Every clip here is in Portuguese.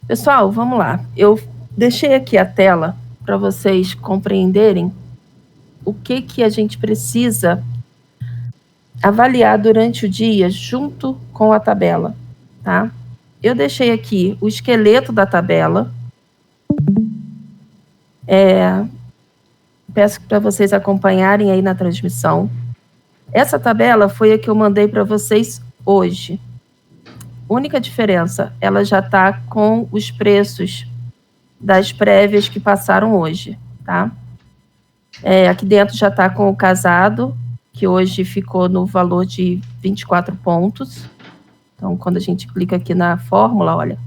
Pessoal, vamos lá. Eu deixei aqui a tela para vocês compreenderem o que a gente precisa avaliar durante o dia junto com a tabela, tá? Eu deixei aqui o esqueleto da tabela. Peço para vocês acompanharem aí na transmissão. Essa tabela foi a que eu mandei para vocês hoje. Única diferença, ela já está com os preços das prévias que passaram hoje, tá? Aqui dentro já está com o casado, que hoje ficou no valor de 24 pontos. Então, quando a gente clica aqui na fórmula, olha,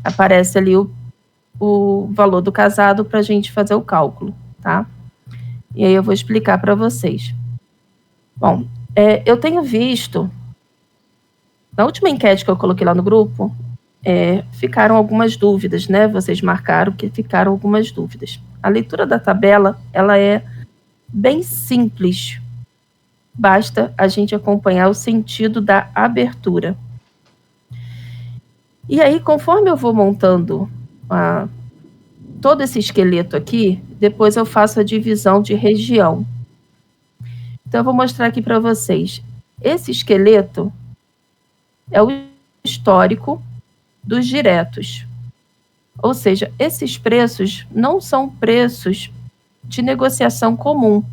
aparece ali o valor do casado para a gente fazer o cálculo, tá? E aí eu vou explicar para vocês. Bom, eu tenho visto, na última enquete que eu coloquei lá no grupo, ficaram algumas dúvidas, né? Vocês marcaram que ficaram algumas dúvidas. A leitura da tabela, ela é bem simples. Basta a gente acompanhar o sentido da abertura. E aí, conforme eu vou montando todo esse esqueleto aqui, depois eu faço a divisão de região. Então, eu vou mostrar aqui para vocês. Esse esqueleto é o histórico dos diretos. Ou seja, esses preços não são preços de negociação comum.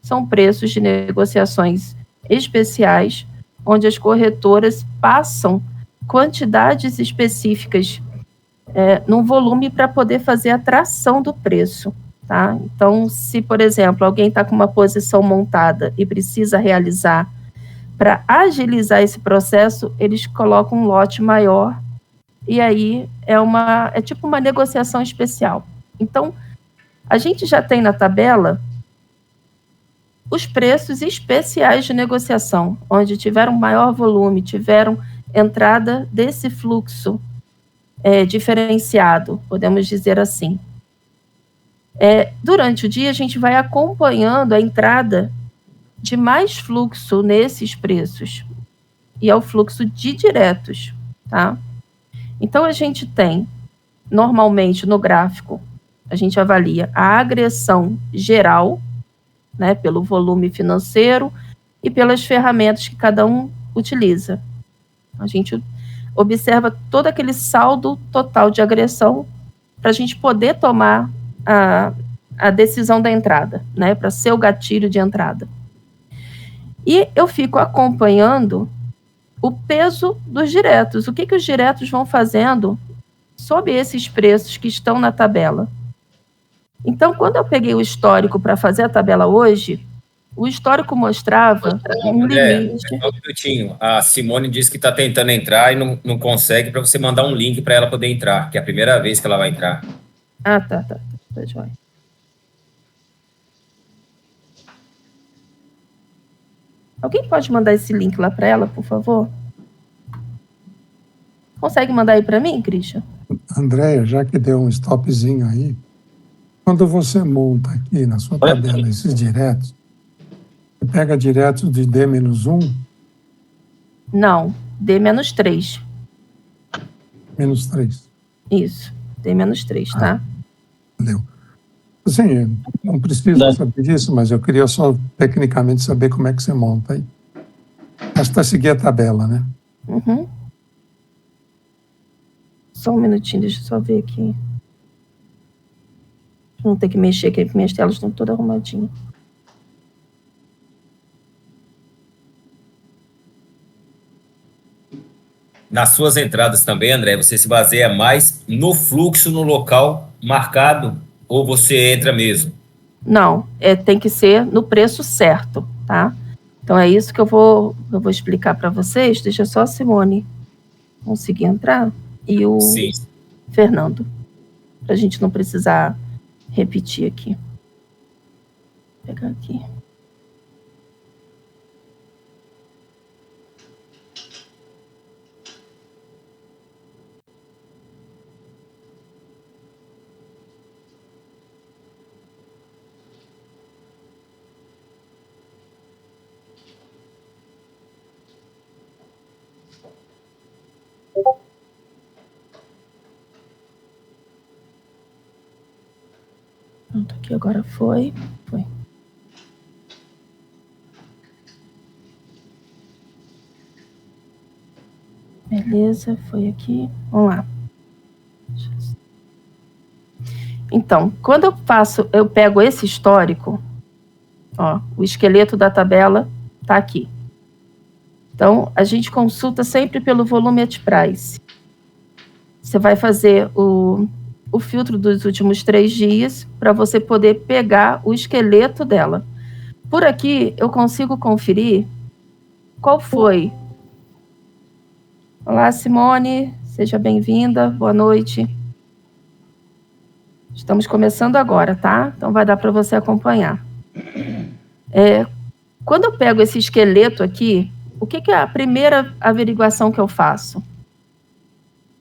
São preços de negociações especiais, onde as corretoras passam quantidades específicas num volume para poder fazer a tração do preço. Tá? Então, se, por exemplo, alguém está com uma posição montada e precisa realizar, para agilizar esse processo, eles colocam um lote maior e aí é tipo uma negociação especial. Então, a gente já tem na tabela os preços especiais de negociação, onde tiveram maior volume, tiveram entrada desse fluxo diferenciado, podemos dizer assim. Durante o dia, a gente vai acompanhando a entrada de mais fluxo nesses preços, e é o fluxo de diretos, tá? Então, a gente tem, normalmente, no gráfico, a gente avalia a agressão geral, né, pelo volume financeiro e pelas ferramentas que cada um utiliza. A gente observa todo aquele saldo total de agressão para a gente poder tomar a decisão da entrada, né, para ser o gatilho de entrada. E eu fico acompanhando o peso dos diretos, o que os diretos vão fazendo sob esses preços que estão na tabela. Então, quando eu peguei o histórico para fazer a tabela hoje, o histórico mostrava um limite. Só um minutinho. A Simone disse que está tentando entrar e não consegue, para você mandar um link para ela poder entrar, que é a primeira vez que ela vai entrar. Tá joia. Alguém pode mandar esse link lá para ela, por favor? Consegue mandar aí para mim, Christian? Andréia, já que deu um stopzinho aí, quando você monta aqui na sua tabela esses diretos, você pega diretos de D-1? Não, D-3. -3. Isso, D-3, tá? Valeu. Assim, não precisa saber disso, mas eu queria só tecnicamente saber como é que você monta aí. Basta seguir a tabela, né? Uhum. Só um minutinho, deixa eu só ver aqui. Não ter que mexer aqui, porque minhas telas estão todas arrumadinhas. Nas suas entradas também, André, você se baseia mais no fluxo no local marcado ou você entra mesmo? Não, tem que ser no preço certo, tá? Então é isso que eu vou explicar para vocês. Deixa só a Simone conseguir entrar e o Sim. Fernando, para a gente não precisar repetir aqui. Vou pegar aqui. Pronto, aqui agora foi. Beleza, foi aqui. Vamos lá. Então, quando eu pego esse histórico, ó, o esqueleto da tabela tá aqui. Então, a gente consulta sempre pelo volume at price. Você vai fazer o filtro dos últimos 3 dias para você poder pegar o esqueleto dela. Por aqui, eu consigo conferir qual foi. Olá, Simone, seja bem-vinda, boa noite. Estamos começando agora, tá? Então vai dar para você acompanhar. Quando eu pego esse esqueleto aqui, o que é a primeira averiguação que eu faço?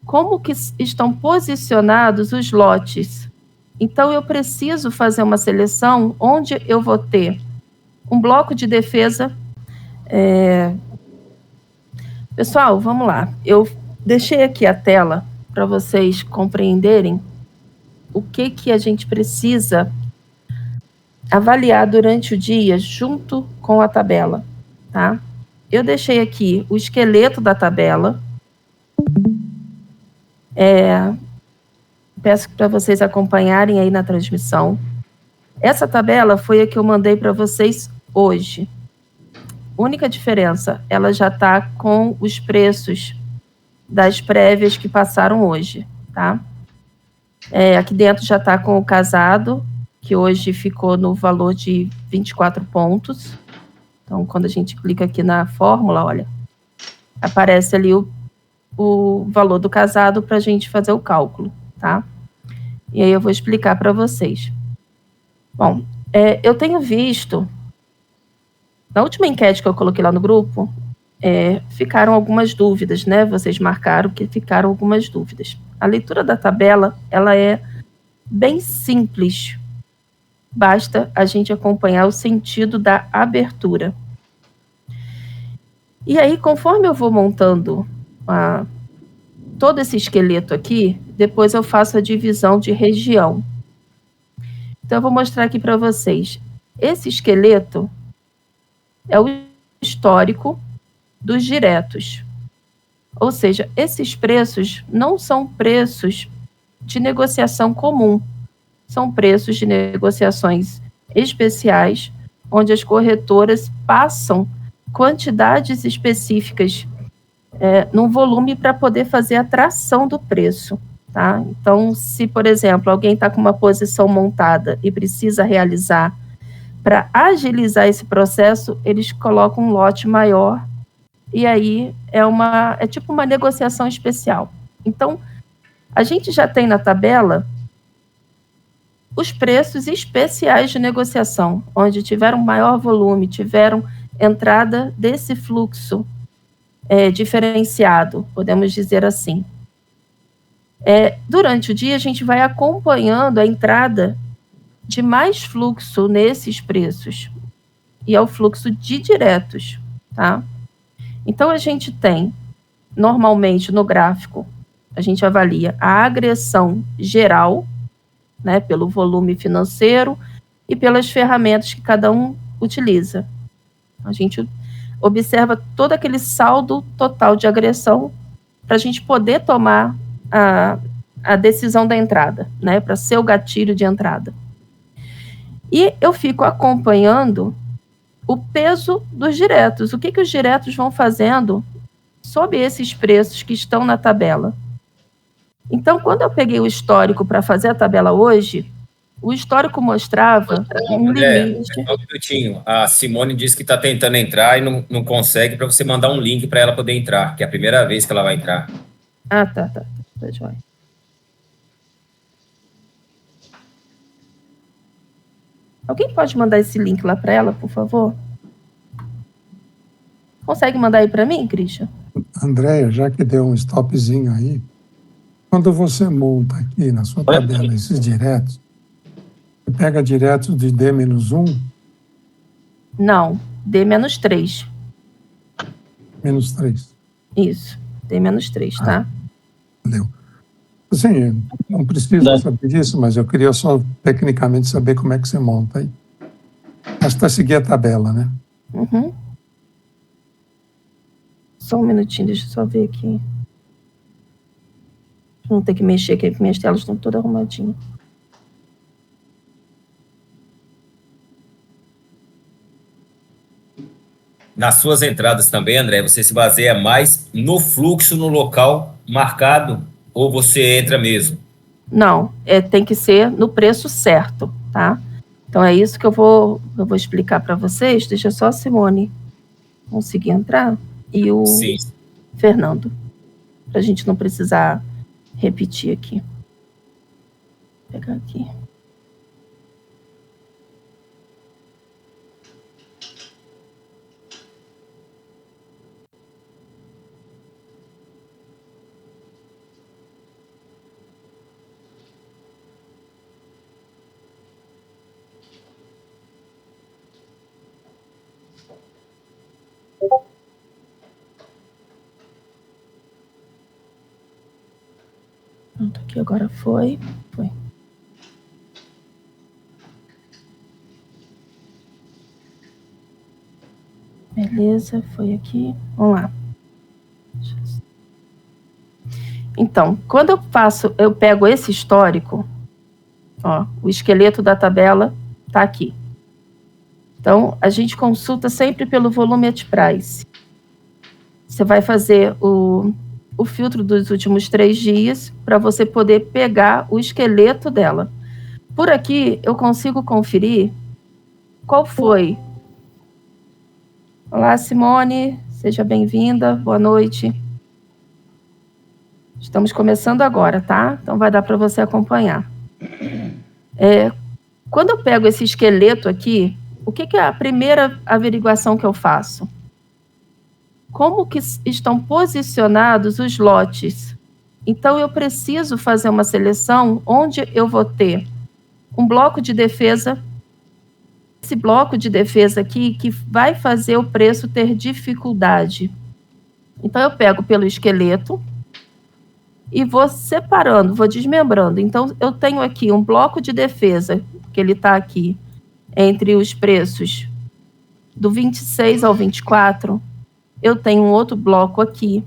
Como que estão posicionados os lotes? Então, eu preciso fazer uma seleção onde eu vou ter um bloco de defesa. Pessoal, vamos lá. Eu deixei aqui a tela para vocês compreenderem o que a gente precisa avaliar durante o dia junto com a tabela, tá? Eu deixei aqui o esqueleto da tabela. Peço para vocês acompanharem aí na transmissão. Essa tabela foi a que eu mandei para vocês hoje. Única diferença, ela já está com os preços das prévias que passaram hoje, tá? Aqui dentro já está com o casado, que hoje ficou no valor de 24 pontos. Então, quando a gente clica aqui na fórmula, olha, aparece ali o valor do casado para a gente fazer o cálculo, tá? E aí eu vou explicar para vocês. Bom, eu tenho visto, na última enquete que eu coloquei lá no grupo, ficaram algumas dúvidas, né? Vocês marcaram que ficaram algumas dúvidas. A leitura da tabela, ela é bem simples. Basta a gente acompanhar o sentido da abertura. E aí, conforme eu vou montando todo esse esqueleto aqui, depois eu faço a divisão de região. Então, eu vou mostrar aqui para vocês. Esse esqueleto é o histórico dos diretos. Ou seja, esses preços não são preços de negociação comum. São preços de negociações especiais, onde as corretoras passam quantidades específicas num volume para poder fazer a tração do preço. Tá? Então, se, por exemplo, alguém está com uma posição montada e precisa realizar, para agilizar esse processo, eles colocam um lote maior e aí é tipo uma negociação especial. Então, a gente já tem na tabela os preços especiais de negociação, onde tiveram maior volume, tiveram entrada desse fluxo diferenciado, podemos dizer assim. Durante o dia, a gente vai acompanhando a entrada de mais fluxo nesses preços, e é o fluxo de diretos, tá? Então, a gente tem, normalmente, no gráfico, a gente avalia a agressão geral, né, pelo volume financeiro e pelas ferramentas que cada um utiliza. A gente observa todo aquele saldo total de agressão para a gente poder tomar a decisão da entrada, né, para ser o gatilho de entrada. E eu fico acompanhando o peso dos diretos, o que os diretos vão fazendo sob esses preços que estão na tabela. Então, quando eu peguei o histórico para fazer a tabela hoje, o histórico mostrava um limite. Um minutinho. A Simone disse que está tentando entrar e não consegue, para você mandar um link para ela poder entrar, que é a primeira vez que ela vai entrar. Ah, tá joia. Alguém pode mandar esse link lá para ela, por favor? Consegue mandar aí para mim, Christian? Andréia, já que deu um stopzinho aí, quando você monta aqui na sua tabela esses diretos, você pega diretos de D-1? Não, D-3. -3. Isso, D-3, tá? Valeu. Sim, não precisa saber disso, mas eu queria só tecnicamente saber como é que você monta aí. Basta seguir a tabela, né? Uhum. Só um minutinho, deixa eu só ver aqui. Não ter que mexer aqui, porque minhas telas estão todas arrumadinhas. Nas suas entradas também, André, você se baseia mais no fluxo no local marcado ou você entra mesmo? Não, tem que ser no preço certo, tá? Então é isso que eu vou explicar para vocês. Deixa só a Simone conseguir entrar e o Sim. Fernando, para a gente não precisar repetir aqui. Vou pegar aqui. Pronto, aqui agora foi. Beleza, foi aqui. Vamos lá. Então, quando eu pego esse histórico, ó, o esqueleto da tabela está aqui. Então, a gente consulta sempre pelo volume at price. Você vai fazer o filtro dos últimos 3 dias para você poder pegar o esqueleto dela. Por aqui, eu consigo conferir qual foi. Olá, Simone, seja bem-vinda, boa noite. Estamos começando agora, tá? Então vai dar para você acompanhar. Quando eu pego esse esqueleto aqui, o que é a primeira averiguação que eu faço? Como que estão posicionados os lotes? Então, eu preciso fazer uma seleção onde eu vou ter um bloco de defesa. Esse bloco de defesa aqui que vai fazer o preço ter dificuldade. Então, eu pego pelo esqueleto e vou separando, vou desmembrando. Então, eu tenho aqui um bloco de defesa, que ele está aqui, entre os preços do 26 ao 24. Eu tenho um outro bloco aqui.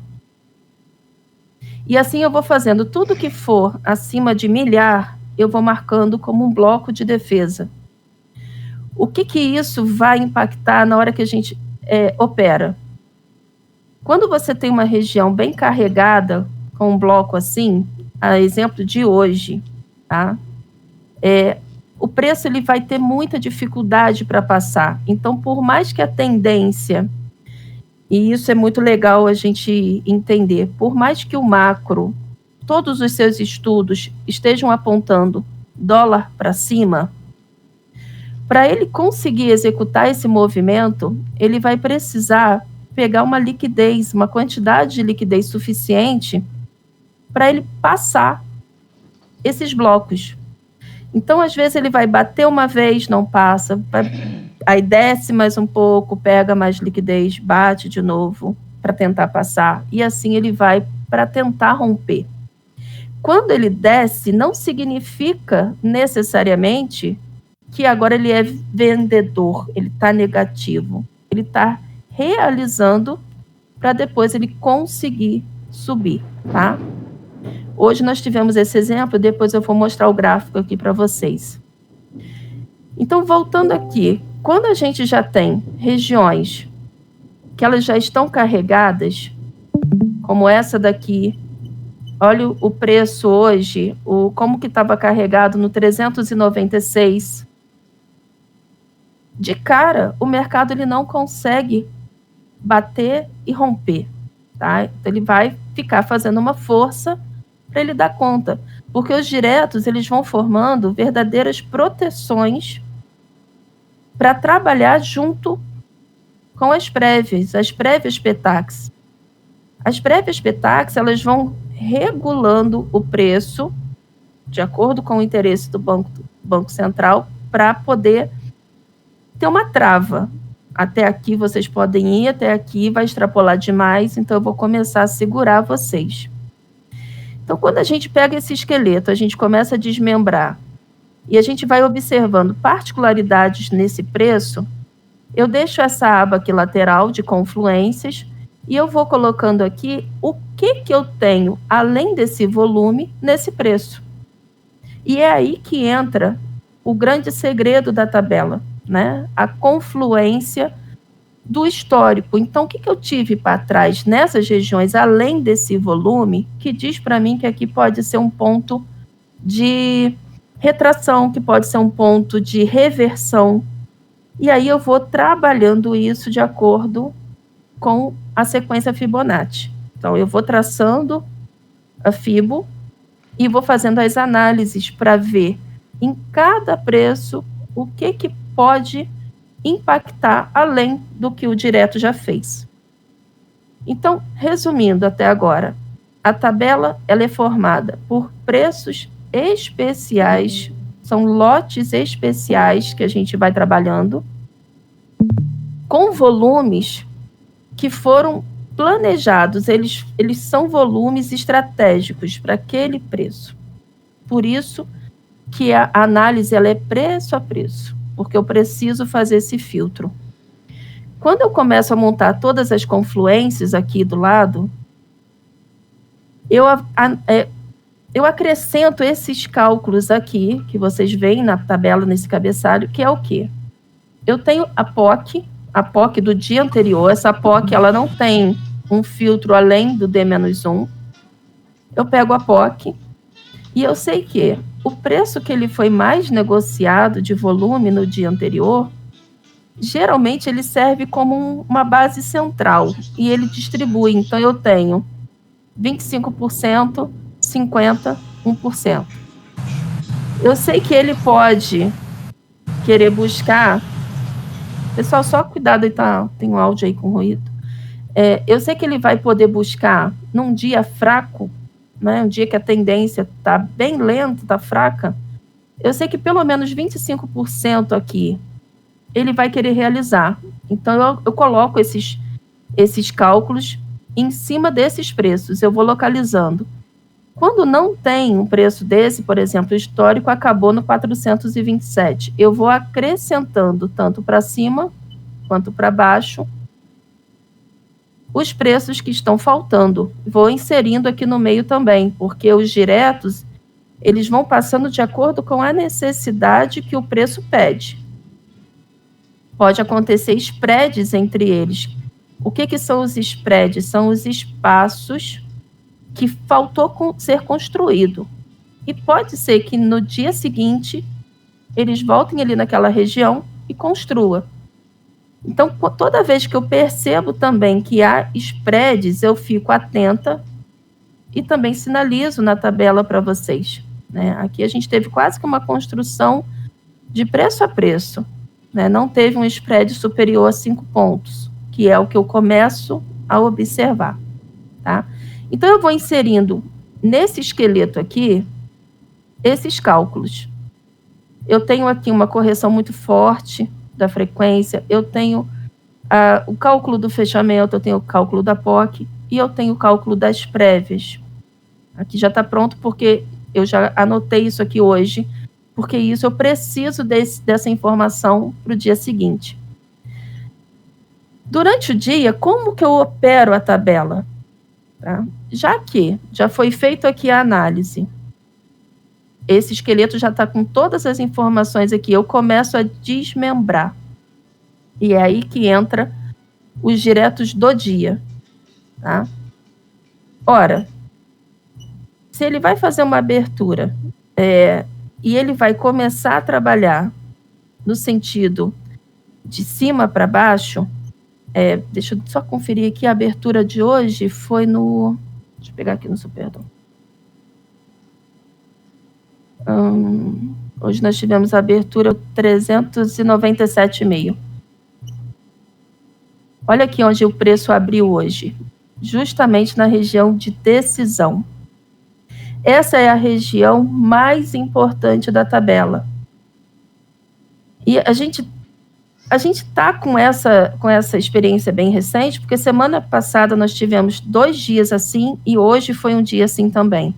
E assim eu vou fazendo tudo que for acima de 1.000.000, eu vou marcando como um bloco de defesa. O que isso vai impactar na hora que a gente opera? Quando você tem uma região bem carregada, com um bloco assim, a exemplo de hoje, tá? O preço ele vai ter muita dificuldade para passar. Então, por mais que a tendência, e isso é muito legal a gente entender, por mais que o macro, todos os seus estudos estejam apontando dólar para cima, para ele conseguir executar esse movimento, ele vai precisar pegar uma liquidez, uma quantidade de liquidez suficiente para ele passar esses blocos. Então, às vezes, ele vai bater uma vez, não passa, aí desce mais um pouco, pega mais liquidez, bate de novo para tentar passar, e assim ele vai para tentar romper. Quando ele desce, não significa necessariamente que agora ele é vendedor, ele está negativo, ele está realizando para depois ele conseguir subir, tá? Hoje nós tivemos esse exemplo, depois eu vou mostrar o gráfico aqui para vocês. Então, voltando aqui, quando a gente já tem regiões que elas já estão carregadas, como essa daqui, olha o preço hoje, como que estava carregado no 396. De cara, o mercado ele não consegue bater e romper, tá? Então, ele vai ficar fazendo uma força para ele dar conta, porque os diretos eles vão formando verdadeiras proteções para trabalhar junto com as prévias PETAX. As prévias PETAX elas vão regulando o preço de acordo com o interesse do Banco Central para poder ter uma trava. Até aqui vocês podem ir, até aqui vai extrapolar demais, então eu vou começar a segurar vocês. Então, quando a gente pega esse esqueleto, a gente começa a desmembrar e a gente vai observando particularidades nesse preço, eu deixo essa aba aqui lateral de confluências e eu vou colocando aqui o que eu tenho, além desse volume, nesse preço. E é aí que entra o grande segredo da tabela, né? A confluência do histórico. Então, o que eu tive para trás nessas regiões, além desse volume, que diz para mim que aqui pode ser um ponto de retração, que pode ser um ponto de reversão. E aí eu vou trabalhando isso de acordo com a sequência Fibonacci. Então, eu vou traçando a Fibo e vou fazendo as análises para ver em cada preço o que pode impactar além do que o direto já fez. Então, resumindo até agora, a tabela ela é formada por preços especiais, são lotes especiais que a gente vai trabalhando, com volumes que foram planejados, eles são volumes estratégicos para aquele preço. Por isso que a análise ela é preço a preço, porque eu preciso fazer esse filtro. Quando eu começo a montar todas as confluências aqui do lado, eu acrescento esses cálculos aqui, que vocês veem na tabela, nesse cabeçalho, que é o quê? Eu tenho a POC do dia anterior. Essa POC ela não tem um filtro além do D-1. Eu pego a POC e eu sei que o preço que ele foi mais negociado de volume no dia anterior, geralmente ele serve como uma base central e ele distribui. Então, eu tenho 25%, 50%, 1%. Eu sei que ele pode querer buscar... Pessoal, só cuidado, aí tem um áudio aí com ruído. Eu sei que ele vai poder buscar num dia fraco, né, um dia que a tendência está bem lenta, está fraca, eu sei que pelo menos 25% aqui ele vai querer realizar. Então, eu coloco esses cálculos em cima desses preços, eu vou localizando. Quando não tem um preço desse, por exemplo, o histórico acabou no 427, eu vou acrescentando tanto para cima quanto para baixo os preços que estão faltando. Vou inserindo aqui no meio também, porque os diretos, eles vão passando de acordo com a necessidade que o preço pede. Pode acontecer spreads entre eles. O que são os spreads? São os espaços que faltou ser construído. E pode ser que no dia seguinte eles voltem ali naquela região e construam. Então, toda vez que eu percebo também que há spreads, eu fico atenta e também sinalizo na tabela para vocês, né? Aqui a gente teve quase que uma construção de preço a preço, né? Não teve um spread superior a 5 pontos, que é o que eu começo a observar, tá? Então, eu vou inserindo nesse esqueleto aqui esses cálculos. Eu tenho aqui uma correção muito forte da frequência, eu tenho o cálculo do fechamento, eu tenho o cálculo da POC e eu tenho o cálculo das prévias. Aqui já está pronto porque eu já anotei isso aqui hoje, porque isso eu preciso dessa informação para o dia seguinte. Durante o dia, como que eu opero a tabela? Tá? Já que já foi feito aqui a análise, esse esqueleto já está com todas as informações aqui, eu começo a desmembrar. E é aí que entra os diretos do dia. Tá? Ora, se ele vai fazer uma abertura e ele vai começar a trabalhar no sentido de cima para baixo, deixa eu só conferir aqui, a abertura de hoje foi no... Deixa eu pegar aqui no Superdom. Hoje nós tivemos a abertura 397,5. Olha aqui onde o preço abriu hoje, justamente na região de decisão. Essa é a região mais importante da tabela. E a gente está com essa experiência bem recente, porque semana passada nós tivemos 2 dias assim e hoje foi um dia assim também.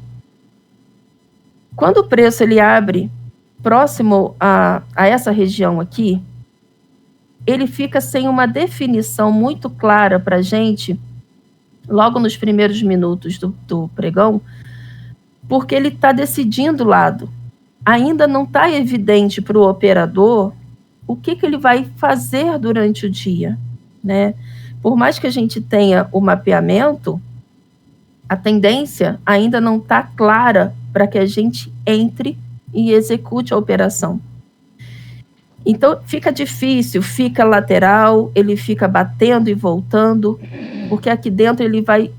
Quando o preço ele abre próximo a essa região aqui, ele fica sem uma definição muito clara para a gente, logo nos primeiros minutos do pregão, porque ele está decidindo o lado. Ainda não está evidente para o operador o que ele vai fazer durante o dia, né? Por mais que a gente tenha o mapeamento, a tendência ainda não está clara para que a gente entre e execute a operação. Então, fica difícil, fica lateral, ele fica batendo e voltando, porque aqui dentro ele vai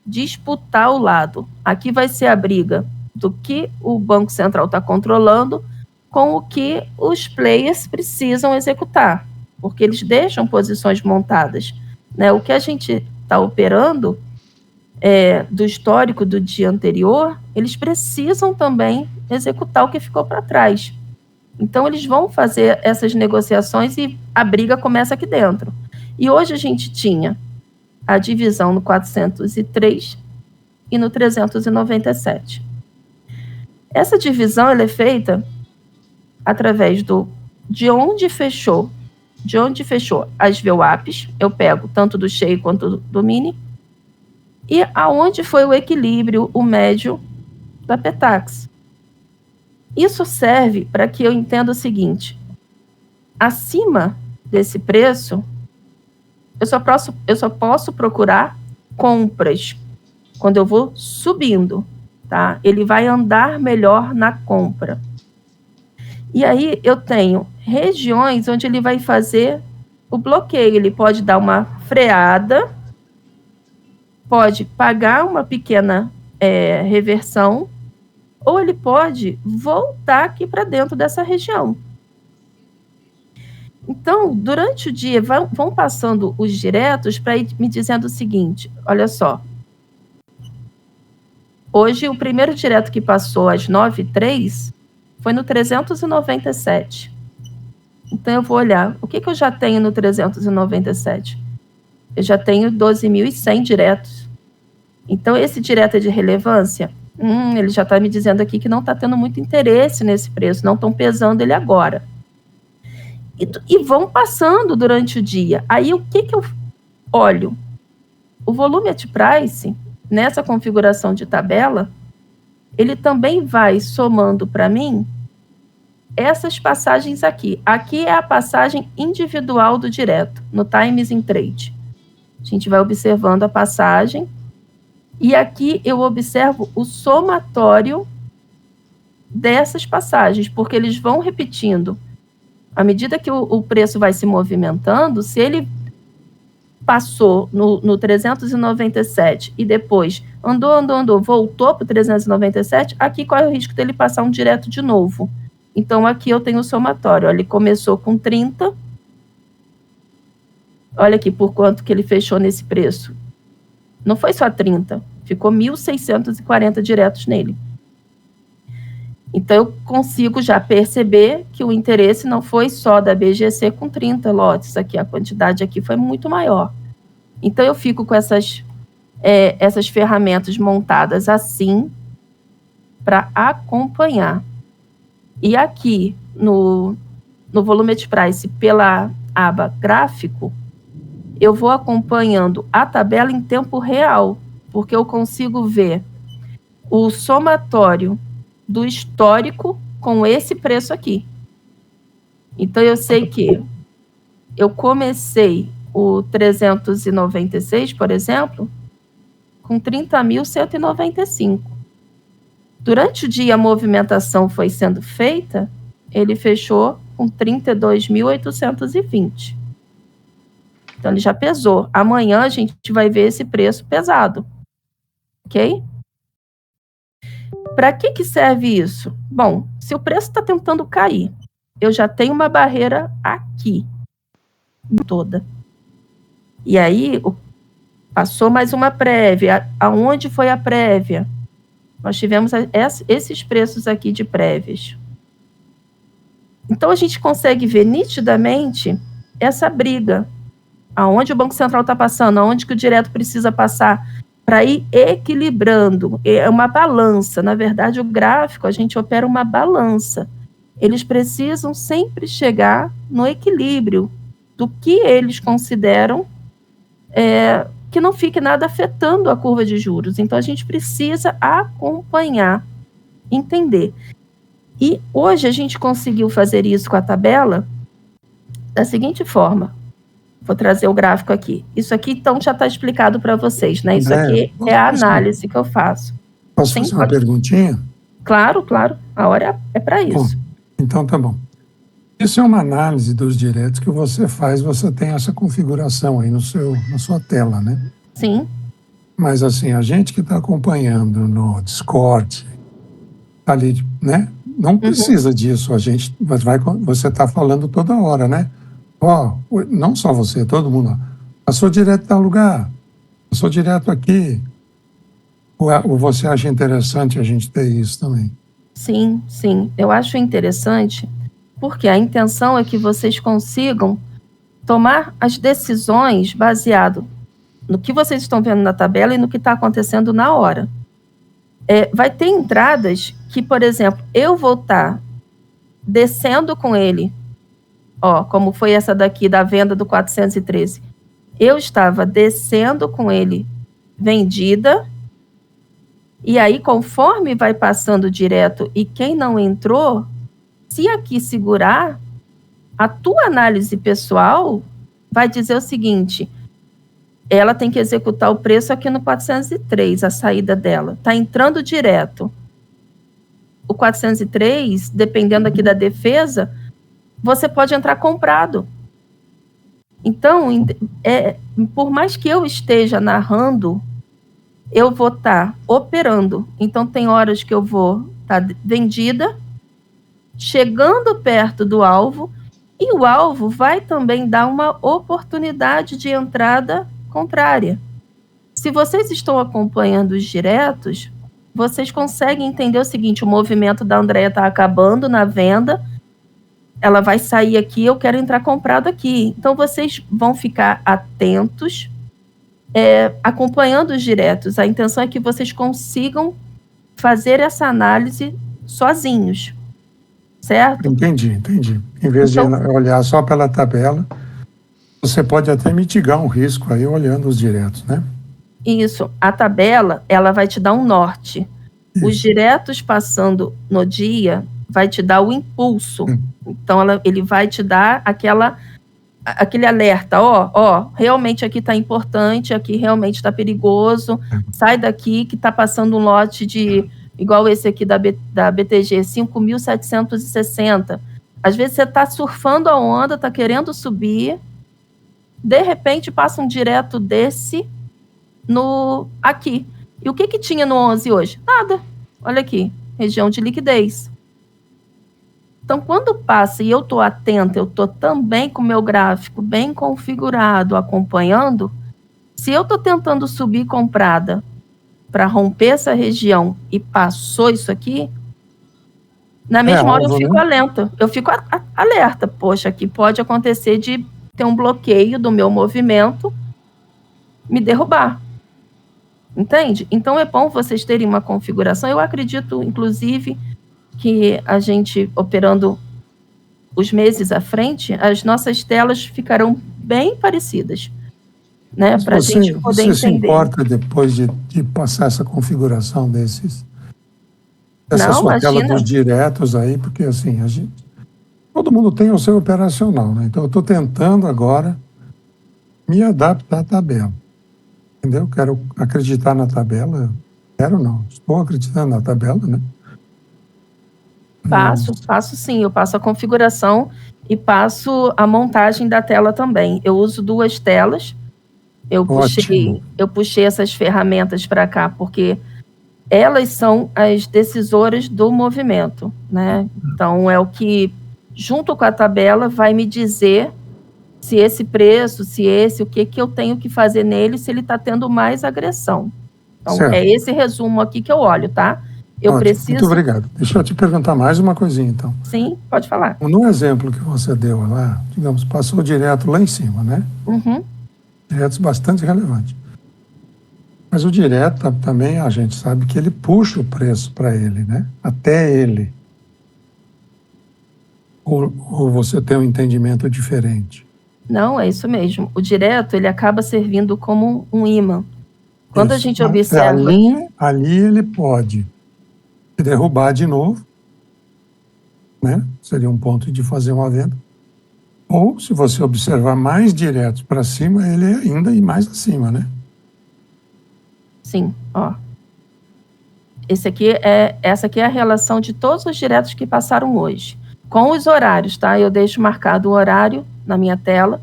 disputar o lado. Aqui vai ser a briga do que o Banco Central está controlando com o que os players precisam executar, porque eles deixam posições montadas, né? O que a gente está operando do histórico do dia anterior, eles precisam também executar o que ficou para trás. Então, eles vão fazer essas negociações e a briga começa aqui dentro. E hoje a gente tinha a divisão no 403 e no 397. Essa divisão ela é feita através de onde fechou as VWAPs, eu pego tanto do cheio quanto do mini, e aonde foi o equilíbrio, o médio da Petax. Isso serve para que eu entenda o seguinte: acima desse preço, eu só posso procurar compras quando eu vou subindo, tá? Ele vai andar melhor na compra. E aí eu tenho regiões onde ele vai fazer o bloqueio. Ele pode dar uma freada, pode pagar uma pequena reversão, ou ele pode voltar aqui para dentro dessa região. Então, durante o dia, vão passando os diretos para ir me dizendo o seguinte: olha só, hoje o primeiro direto que passou às 9h03 foi no 397. Então, eu vou olhar, o que eu já tenho no 397? Eu já tenho 12.100 diretos. Então, esse direto é de relevância? Ele já está me dizendo aqui que não está tendo muito interesse nesse preço, não estão pesando ele agora. E vão passando durante o dia. Aí, o que eu olho? O volume at price, nessa configuração de tabela, ele também vai somando para mim essas passagens aqui. Aqui é a passagem individual do direto, no Times in Trade. A gente vai observando a passagem. E aqui eu observo o somatório dessas passagens, porque eles vão repetindo. À medida que o preço vai se movimentando, se ele passou no 397 e depois andou, voltou para o 397, aqui corre o risco dele passar um direto de novo. Então, aqui eu tenho o somatório. Olha, ele começou com 30. Olha aqui por quanto que ele fechou nesse preço. Não foi só 30, ficou 1.640 diretos nele. Então, eu consigo já perceber que o interesse não foi só da BGC com 30 lotes aqui, a quantidade aqui foi muito maior. Então, eu fico com essas ferramentas montadas assim para acompanhar. E aqui, no volume at price, pela aba gráfico, eu vou acompanhando a tabela em tempo real, porque eu consigo ver o somatório do histórico com esse preço aqui. Então, eu sei que eu comecei o 396, por exemplo, com 30.195. Durante o dia, a movimentação foi sendo feita, ele fechou com 32.820. Então, ele já pesou. Amanhã a gente vai ver esse preço pesado. Ok? Para que serve isso? Bom, se o preço está tentando cair, eu já tenho uma barreira aqui, toda. E aí, passou mais uma prévia. Aonde foi a prévia? Nós tivemos esses preços aqui de prévias. Então, a gente consegue ver nitidamente essa briga. Aonde o Banco Central está passando, aonde que o direto precisa passar para ir equilibrando. É uma balança. Na verdade, o gráfico, a gente opera uma balança. Eles precisam sempre chegar no equilíbrio do que eles consideram que não fique nada afetando a curva de juros. Então, a gente precisa acompanhar, entender. E hoje a gente conseguiu fazer isso com a tabela da seguinte forma. Vou trazer o gráfico aqui. Isso aqui, então, já está explicado para vocês, né? Isso aqui é a análise que eu faço. Posso fazer uma perguntinha? Claro, claro. A hora é para isso. Bom, então tá bom. Isso é uma análise dos diretos que você faz, você tem essa configuração aí na sua tela, né? Sim. Mas assim, a gente que está acompanhando no Discord, ali, né? Não precisa disso, você está falando toda hora, né? Não só você, todo mundo. Passou direto em tal lugar, passou direto aqui. Ou você acha interessante a gente ter isso também? Sim, sim. Eu acho interessante, porque a intenção é que vocês consigam tomar as decisões baseado no que vocês estão vendo na tabela e no que está acontecendo na hora. Vai ter entradas que, por exemplo, eu vou estar descendo com ele, como foi essa daqui da venda do 413. Eu estava descendo com ele vendida, e aí conforme vai passando direto e quem não entrou, se aqui segurar, a tua análise pessoal vai dizer o seguinte: ela tem que executar o preço aqui no 403, a saída dela. Está entrando direto. O 403, dependendo aqui da defesa, você pode entrar comprado. Então, por mais que eu esteja narrando, eu vou estar operando. Então, tem horas que eu vou estar vendida, chegando perto do alvo, e o alvo vai também dar uma oportunidade de entrada contrária. Se vocês estão acompanhando os diretos, vocês conseguem entender o seguinte: o movimento da Andréia está acabando na venda, ela vai sair aqui, eu quero entrar comprado aqui. Então, vocês vão ficar atentos, acompanhando os diretos. A intenção é que vocês consigam fazer essa análise sozinhos, certo? Entendi. Em vez de olhar só pela tabela, você pode até mitigar um risco aí olhando os diretos, né? Isso. A tabela, ela vai te dar um norte. Isso. Os diretos passando no dia vai te dar o impulso. Então, ele vai te dar aquele alerta. Realmente aqui está importante, aqui realmente está perigoso. Sai daqui que está passando um lote igual esse aqui da BTG, 5.760. Às vezes você está surfando a onda, está querendo subir, de repente passa um direto desse aqui. E o que tinha no 11 hoje? Nada. Olha aqui, região de liquidez. Então, quando passa e eu estou atenta, eu estou também com o meu gráfico bem configurado, acompanhando, se eu estou tentando subir comprada para romper essa região e passou isso aqui, na mesma hora eu fico alerta. Eu fico alerta. Poxa, aqui pode acontecer de ter um bloqueio do meu movimento, me derrubar. Entende? Então, é bom vocês terem uma configuração. Eu acredito, inclusive, que a gente, operando os meses à frente, as nossas telas ficarão bem parecidas, né? Para a gente poder entender. Você se importa depois de passar essa configuração sua tela dos diretos aí? Porque assim, todo mundo tem o seu operacional, né? Então eu estou tentando agora me adaptar à tabela. Entendeu? Quero acreditar na tabela. Estou acreditando na tabela, né? Passo sim, eu passo a configuração e passo a montagem da tela também. Eu uso 2 telas, eu puxei essas ferramentas para cá, porque elas são as decisoras do movimento, né? Então, é o que, junto com a tabela, vai me dizer se esse preço, o que eu tenho que fazer nele, se ele está tendo mais agressão. Então, certo. É esse resumo aqui que eu olho, tá? Muito obrigado. Deixa eu te perguntar mais uma coisinha, então. Sim, pode falar. No exemplo que você deu lá, digamos, passou direto lá em cima, né? Uhum. Diretos bastante relevantes. Mas o direto também a gente sabe que ele puxa o preço para ele, né? Até ele. Ou você tem um entendimento diferente? Não, é isso mesmo. O direto, ele acaba servindo como um imã. Quando a Isso. gente observa... Ali ele pode derrubar de novo, né? Seria um ponto de fazer uma venda. Ou, se você observar mais direto para cima, ele é ainda e mais acima, né? Sim, ó. Essa aqui é a relação de todos os diretos que passaram hoje. Com os horários, tá? Eu deixo marcado o horário na minha tela,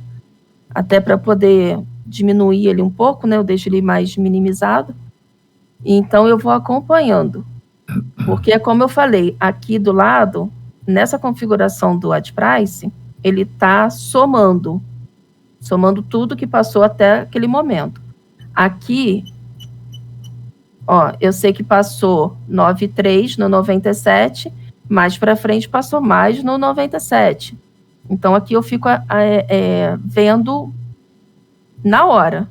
até para poder diminuir ele um pouco, né? Eu deixo ele mais minimizado. Então, eu vou acompanhando. Porque é como eu falei, aqui do lado, nessa configuração do AdPrice, ele está somando tudo que passou até aquele momento. Aqui, ó, eu sei que passou 9,3 no 97, mais para frente passou mais no 97. Então, aqui eu fico vendo na hora.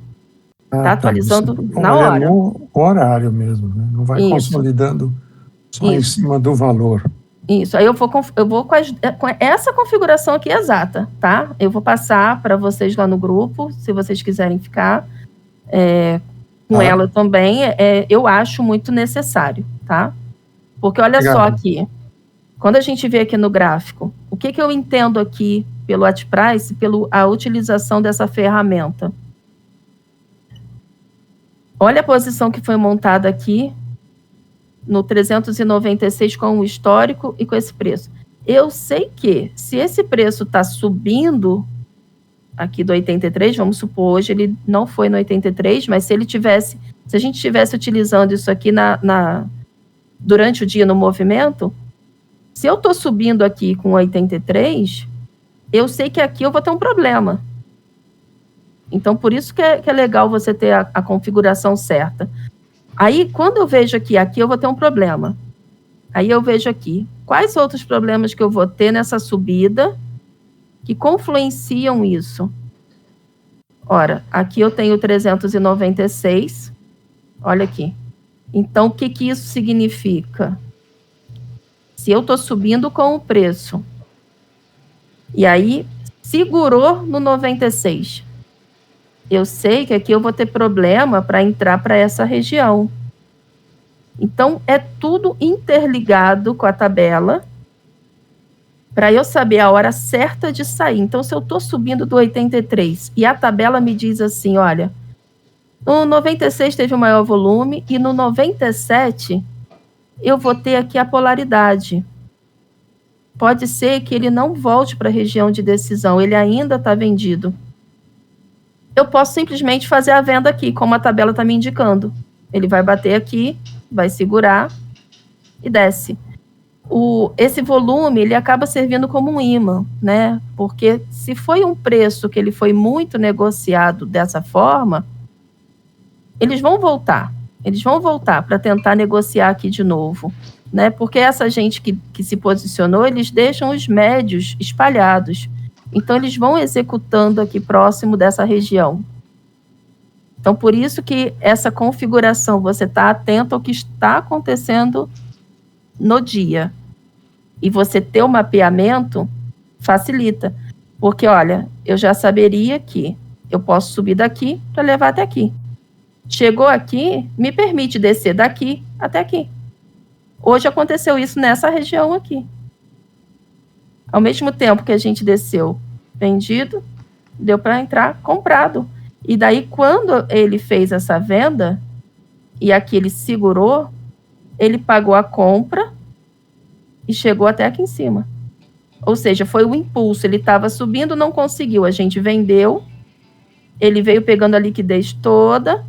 Tá atualizando na hora. No horário mesmo, né? Não vai consolidando só em cima do valor. Isso, aí eu vou com essa configuração aqui exata, tá? Eu vou passar para vocês lá no grupo, se vocês quiserem ficar com ela também, eu acho muito necessário, tá? Porque olha só aqui, quando a gente vê aqui no gráfico, o que eu entendo aqui pelo AdPrice, pela utilização dessa ferramenta? Olha a posição que foi montada aqui, no 396 com o histórico e com esse preço. Eu sei que se esse preço está subindo aqui do 83, vamos supor, hoje ele não foi no 83, mas se a gente estivesse utilizando isso aqui durante o dia no movimento, se eu estou subindo aqui com 83, eu sei que aqui eu vou ter um problema. Então, por isso que é legal você ter a configuração certa. Aí, quando eu vejo aqui eu vou ter um problema. Aí eu vejo aqui, quais outros problemas que eu vou ter nessa subida que confluenciam isso? Ora, aqui eu tenho 396, olha aqui. Então, o que isso significa? Se eu estou subindo com o preço, e aí segurou no 96, eu sei que aqui eu vou ter problema para entrar para essa região. Então, é tudo interligado com a tabela para eu saber a hora certa de sair. Então, se eu estou subindo do 83 e a tabela me diz assim, olha, no 96 teve o maior volume e no 97 eu vou ter aqui a polaridade. Pode ser que ele não volte para a região de decisão, ele ainda está vendido. Eu posso simplesmente fazer a venda aqui, como a tabela está me indicando. Ele vai bater aqui, vai segurar e desce. Esse volume, ele acaba servindo como um imã, né? Porque se foi um preço que ele foi muito negociado dessa forma, eles vão voltar para tentar negociar aqui de novo, né? Porque essa gente que se posicionou, eles deixam os médios espalhados. Então, eles vão executando aqui próximo dessa região. Então, por isso que essa configuração, você está atento ao que está acontecendo no dia. E você ter o mapeamento facilita. Porque, olha, eu já saberia que eu posso subir daqui para levar até aqui. Chegou aqui, me permite descer daqui até aqui. Hoje aconteceu isso nessa região aqui. Ao mesmo tempo que a gente desceu vendido, deu para entrar comprado. E daí, quando ele fez essa venda, e aqui ele segurou, ele pagou a compra e chegou até aqui em cima. Ou seja, foi o impulso. Ele estava subindo, não conseguiu. A gente vendeu, ele veio pegando a liquidez toda,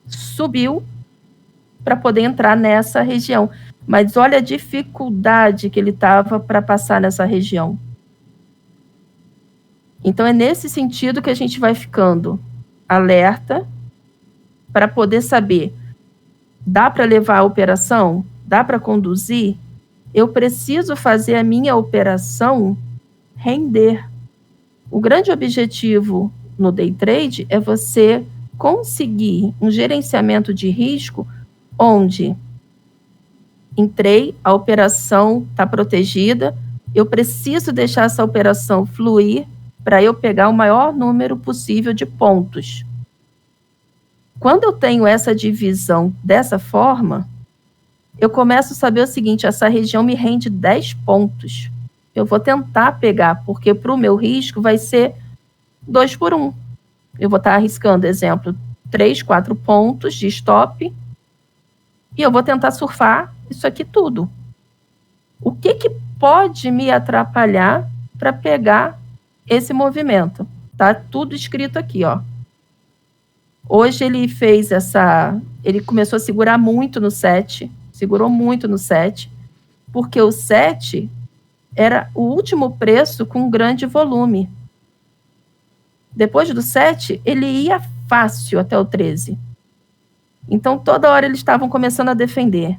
subiu para poder entrar nessa região. Mas olha a dificuldade que ele estava para passar nessa região. Então, é nesse sentido que a gente vai ficando alerta para poder saber, dá para levar a operação? Dá para conduzir? Eu preciso fazer a minha operação render. O grande objetivo no day trade é você conseguir um gerenciamento de risco onde entrei, a operação está protegida, eu preciso deixar essa operação fluir para eu pegar o maior número possível de pontos. Quando eu tenho essa divisão dessa forma, eu começo a saber o seguinte, essa região me rende 10 pontos. Eu vou tentar pegar, porque para o meu risco vai ser 2 por 1. Eu vou estar arriscando, exemplo, 3, 4 pontos de stop, e eu vou tentar surfar isso aqui tudo. O que pode me atrapalhar para pegar esse movimento? Tá tudo escrito aqui, ó. Hoje ele fez ele começou a segurar muito no 7, segurou muito no 7, porque o 7 era o último preço com grande volume. Depois do 7, ele ia fácil até o 13. Então, toda hora eles estavam começando a defender.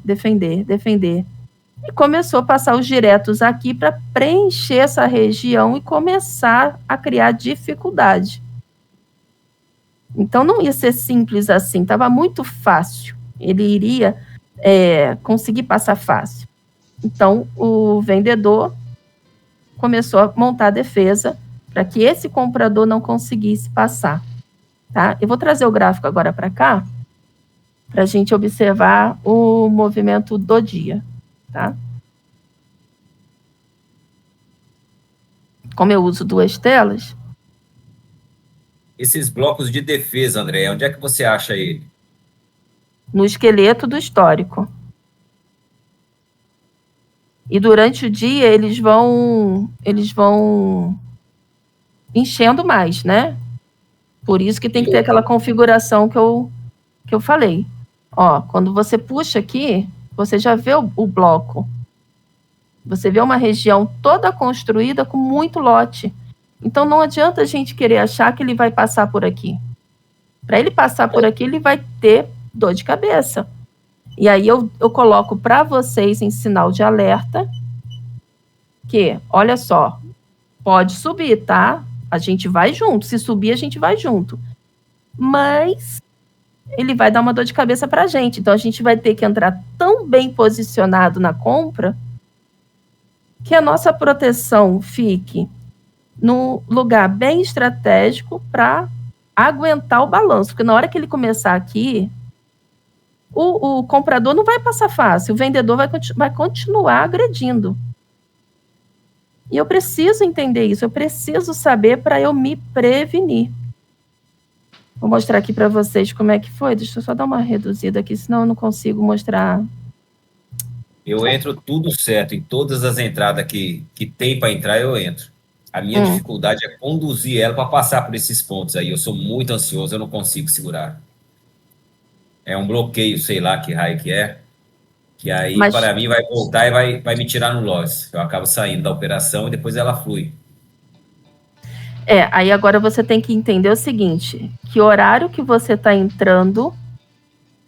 E começou a passar os diretos aqui para preencher essa região e começar a criar dificuldade. Então, não ia ser simples assim, estava muito fácil. Ele iria conseguir passar fácil. Então, o vendedor começou a montar a defesa para que esse comprador não conseguisse passar. Tá? Eu vou trazer o gráfico agora para cá, para a gente observar o movimento do dia. Tá? Como eu uso 2 telas... Esses blocos de defesa, André, onde é que você acha ele? No esqueleto do histórico. E durante o dia eles vão enchendo mais, né? Por isso que tem que ter aquela configuração que eu falei. Ó, quando você puxa aqui, você já vê o bloco. Você vê uma região toda construída com muito lote. Então, não adianta a gente querer achar que ele vai passar por aqui. Para ele passar por aqui, ele vai ter dor de cabeça. E aí, eu coloco para vocês em sinal de alerta que, olha só, pode subir, tá? A gente vai junto. Se subir, a gente vai junto. Mas ele vai dar uma dor de cabeça para a gente. Então, a gente vai ter que entrar tão bem posicionado na compra que a nossa proteção fique num lugar bem estratégico para aguentar o balanço. Porque na hora que ele começar aqui, o comprador não vai passar fácil, o vendedor vai continuar agredindo. E eu preciso entender isso, eu preciso saber para eu me prevenir. Vou mostrar aqui para vocês como é que foi. Deixa eu só dar uma reduzida aqui, senão eu não consigo mostrar. Eu entro tudo certo, em todas as entradas que tem para entrar, eu entro. A minha dificuldade é conduzir ela para passar por esses pontos aí. Eu sou muito ansioso, eu não consigo segurar. É um bloqueio, sei lá que raio que é. Que aí, para mim, vai voltar e vai me tirar no loss. Eu acabo saindo da operação e depois ela flui. Aí agora você tem que entender o seguinte, que horário que você está entrando,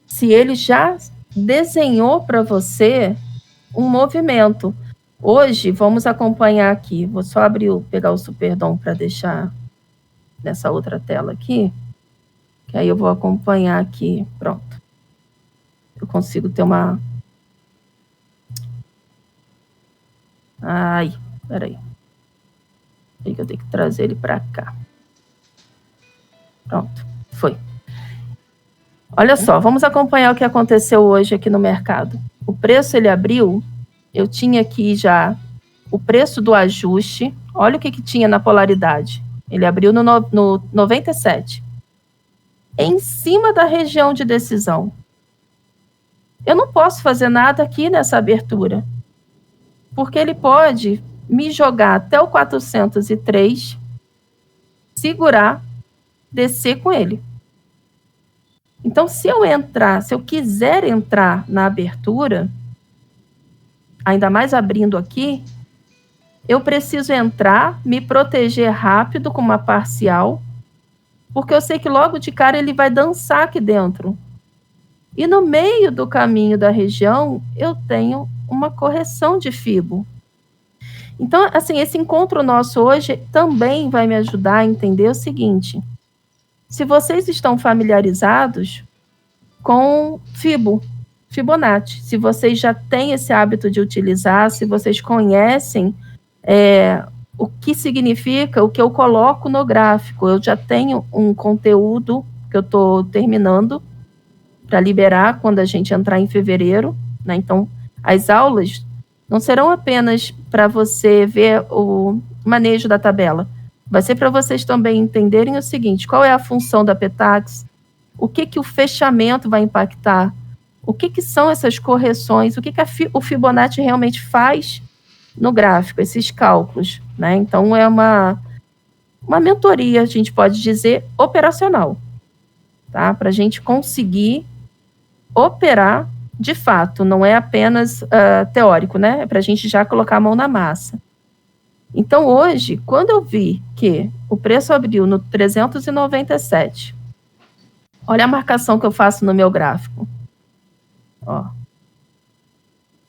se ele já desenhou para você um movimento. Hoje, vamos acompanhar aqui. Vou só pegar o Superdom para deixar nessa outra tela aqui. Que aí eu vou acompanhar aqui. Pronto. Eu consigo ter uma... Ai, peraí. Aí que eu tenho que trazer ele para cá. Pronto, foi. Olha só, vamos acompanhar o que aconteceu hoje aqui no mercado. O preço, ele abriu... Eu tinha aqui já o preço do ajuste. Olha o que tinha na polaridade. Ele abriu no 97. Em cima da região de decisão. Eu não posso fazer nada aqui nessa abertura. Porque ele pode me jogar até o 403, segurar, descer com ele. Então, se eu quiser entrar na abertura... ainda mais abrindo aqui, eu preciso entrar, me proteger rápido com uma parcial, porque eu sei que logo de cara ele vai dançar aqui dentro. E no meio do caminho da região, eu tenho uma correção de FIBO. Então, assim, esse encontro nosso hoje também vai me ajudar a entender o seguinte, se vocês estão familiarizados com Fibonacci, se vocês já têm esse hábito de utilizar, se vocês conhecem o que significa o que eu coloco no gráfico. Eu já tenho um conteúdo que eu estou terminando para liberar quando a gente entrar em fevereiro, né? Então, as aulas não serão apenas para você ver o manejo da tabela, vai ser para vocês também entenderem o seguinte: qual é a função da Petax, o que o fechamento vai impactar, o que são essas correções, o que o Fibonacci realmente faz no gráfico, esses cálculos, né? Então, é uma mentoria, a gente pode dizer, operacional, tá? Para a gente conseguir operar de fato, não é apenas teórico, né? É para a gente já colocar a mão na massa. Então, hoje, quando eu vi que o preço abriu no 397, olha a marcação que eu faço no meu gráfico. Ó.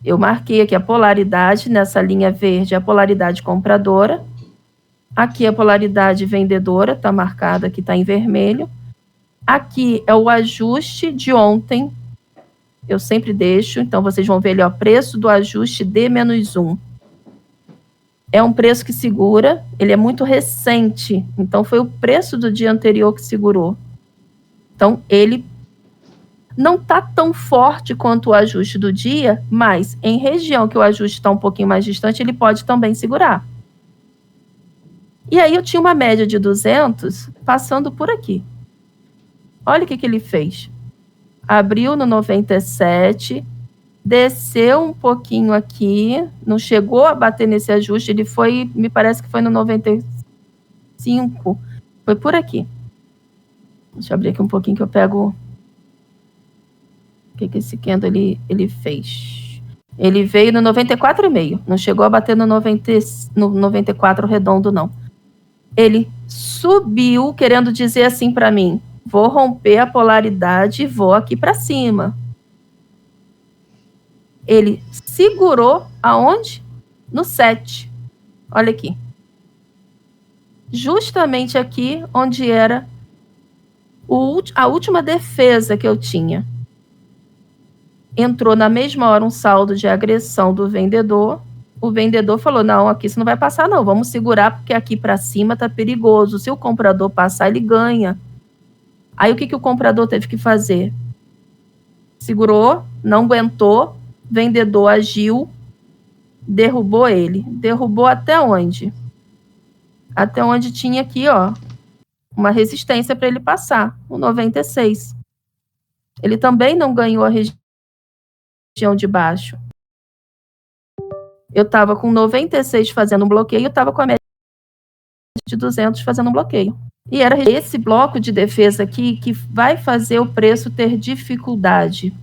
Eu marquei aqui a polaridade, nessa linha verde, a polaridade compradora. Aqui a polaridade vendedora, está marcada aqui, está em vermelho. Aqui é o ajuste de ontem. Eu sempre deixo, então vocês vão ver ali, ó, preço do ajuste D-1. É um preço que segura, ele é muito recente, então foi o preço do dia anterior que segurou. Então, ele não está tão forte quanto o ajuste do dia, mas em região que o ajuste está um pouquinho mais distante, ele pode também segurar. E aí eu tinha uma média de 200 passando por aqui. Olha o que ele fez. Abriu no 97, desceu um pouquinho aqui, não chegou a bater nesse ajuste, ele foi, me parece que foi no 95, foi por aqui. Deixa eu abrir aqui um pouquinho que eu pego o que esse candle ele fez. Ele veio no 94,5, não chegou a bater no 94 redondo, não. Ele subiu, querendo dizer assim para mim: vou romper a polaridade e vou aqui para cima. Ele segurou aonde? No 7. Olha aqui. Justamente aqui onde era a última defesa que eu tinha. Entrou na mesma hora um saldo de agressão do vendedor. O vendedor falou: não, aqui você não vai passar não, vamos segurar porque aqui para cima tá perigoso. Se o comprador passar, ele ganha. Aí o que o comprador teve que fazer? Segurou, não aguentou, vendedor agiu, derrubou ele. Derrubou até onde? Até onde tinha aqui, ó, uma resistência para ele passar, o 96. Ele também não ganhou a região de baixo. Eu estava com 96 fazendo um bloqueio, eu estava com a média de 200 fazendo um bloqueio. E era esse bloco de defesa aqui que vai fazer o preço ter dificuldade.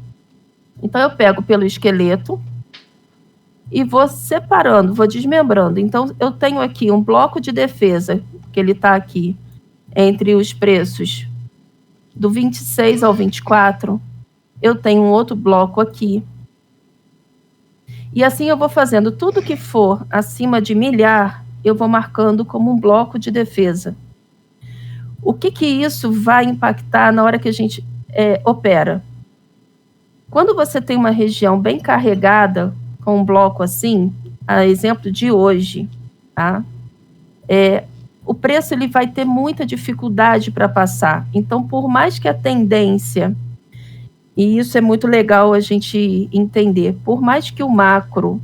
Então, eu pego pelo esqueleto e vou separando, vou desmembrando. Então, eu tenho aqui um bloco de defesa, que ele está aqui, entre os preços do 26 ao 24. Eu tenho um outro bloco aqui. E assim eu vou fazendo tudo que for acima de 1.000.000, eu vou marcando como um bloco de defesa. O que isso vai impactar na hora que a gente opera? Quando você tem uma região bem carregada, com um bloco assim, a exemplo de hoje, tá? O preço ele vai ter muita dificuldade para passar. Então, por mais que a tendência, e isso é muito legal a gente entender, por mais que o macro,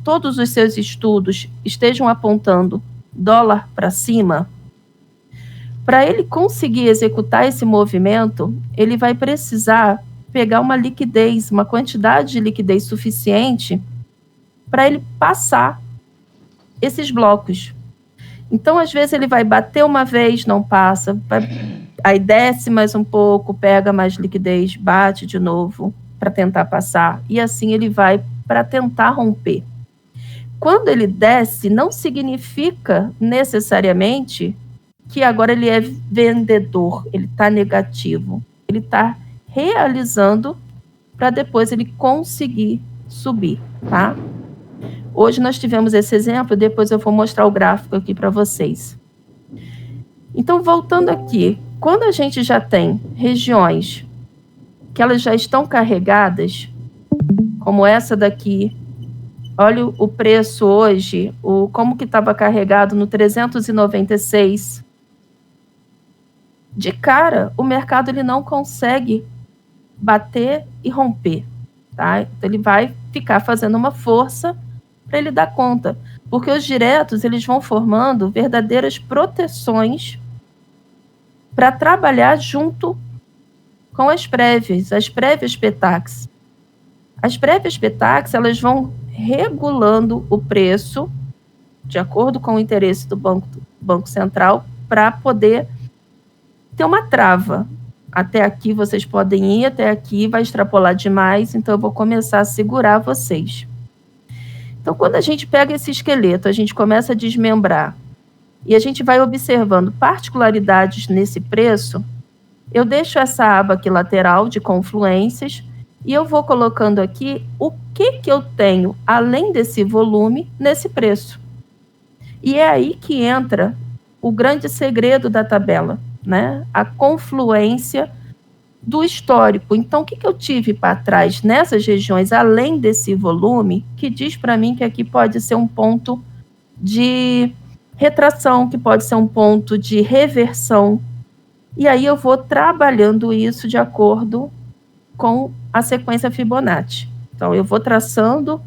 todos os seus estudos estejam apontando dólar para cima, para ele conseguir executar esse movimento, ele vai precisar pegar uma liquidez, uma quantidade de liquidez suficiente para ele passar esses blocos. Então, às vezes, ele vai bater uma vez, não passa, aí desce mais um pouco, pega mais liquidez, bate de novo para tentar passar, e assim ele vai para tentar romper. Quando ele desce, não significa necessariamente que agora ele é vendedor, ele está negativo, ele está realizando para depois ele conseguir subir, tá? Hoje nós tivemos esse exemplo, depois eu vou mostrar o gráfico aqui para vocês. Então, voltando aqui, Quando a gente já tem regiões que elas já estão carregadas, como essa daqui, olha o preço hoje, como que estava carregado no 396. De cara, o mercado ele não consegue bater e romper, tá? Então, ele vai ficar fazendo uma força para ele dar conta, porque os diretos eles vão formando verdadeiras proteções para trabalhar junto com as prévias PETAX. As prévias PETAX, elas vão regulando o preço de acordo com o interesse do Banco Central para poder ter uma trava. Até aqui vocês podem ir, até aqui vai extrapolar demais, então eu vou começar a segurar vocês. Então, quando a gente pega esse esqueleto, a gente começa a desmembrar e a gente vai observando particularidades nesse preço, eu deixo essa aba aqui lateral de confluências e eu vou colocando aqui o que eu tenho, além desse volume, nesse preço. E é aí que entra o grande segredo da tabela, né? A confluência do histórico. Então, o que eu tive para trás nessas regiões, além desse volume, que diz para mim que aqui pode ser um ponto de retração, que pode ser um ponto de reversão. E aí eu vou trabalhando isso de acordo com a sequência Fibonacci. Então, eu vou traçando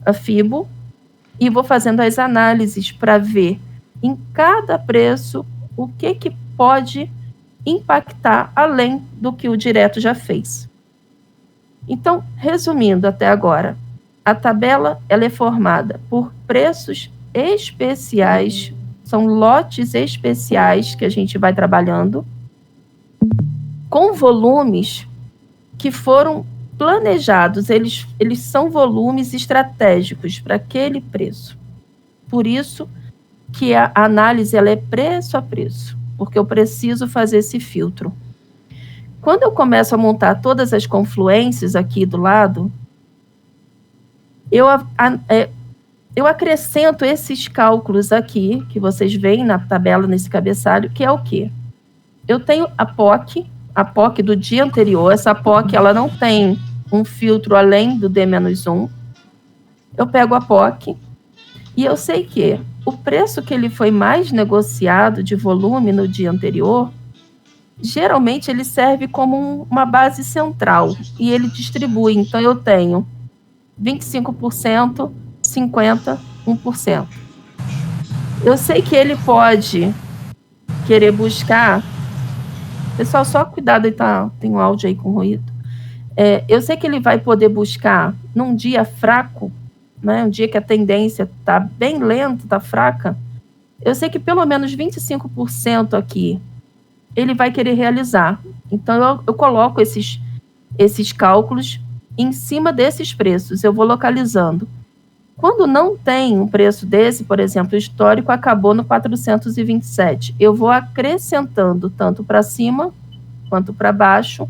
a Fibo e vou fazendo as análises para ver em cada preço o que pode impactar além do que o direto já fez. Então, resumindo até agora, a tabela ela é formada por preços especiais, são lotes especiais que a gente vai trabalhando, com volumes que foram planejados, eles são volumes estratégicos para aquele preço. Por isso que a análise ela é preço a preço, porque eu preciso fazer esse filtro. Quando eu começo a montar todas as confluências aqui do lado, eu acrescento esses cálculos aqui, que vocês veem na tabela, nesse cabeçalho, que é o quê? Eu tenho a POC do dia anterior. Essa POC ela não tem um filtro além do D-1. Eu pego a POC e eu sei que o preço que ele foi mais negociado de volume no dia anterior, geralmente ele serve como uma base central e ele distribui. Então, eu tenho 25%, 50%, 1%. Eu sei que ele pode querer buscar... Pessoal, só cuidado, tem um áudio aí com ruído. Eu sei que ele vai poder buscar num dia fraco, né, um dia que a tendência está bem lenta, está fraca, eu sei que pelo menos 25% aqui ele vai querer realizar. Então, eu coloco esses cálculos em cima desses preços, eu vou localizando. Quando não tem um preço desse, por exemplo, o histórico acabou no 427, eu vou acrescentando tanto para cima quanto para baixo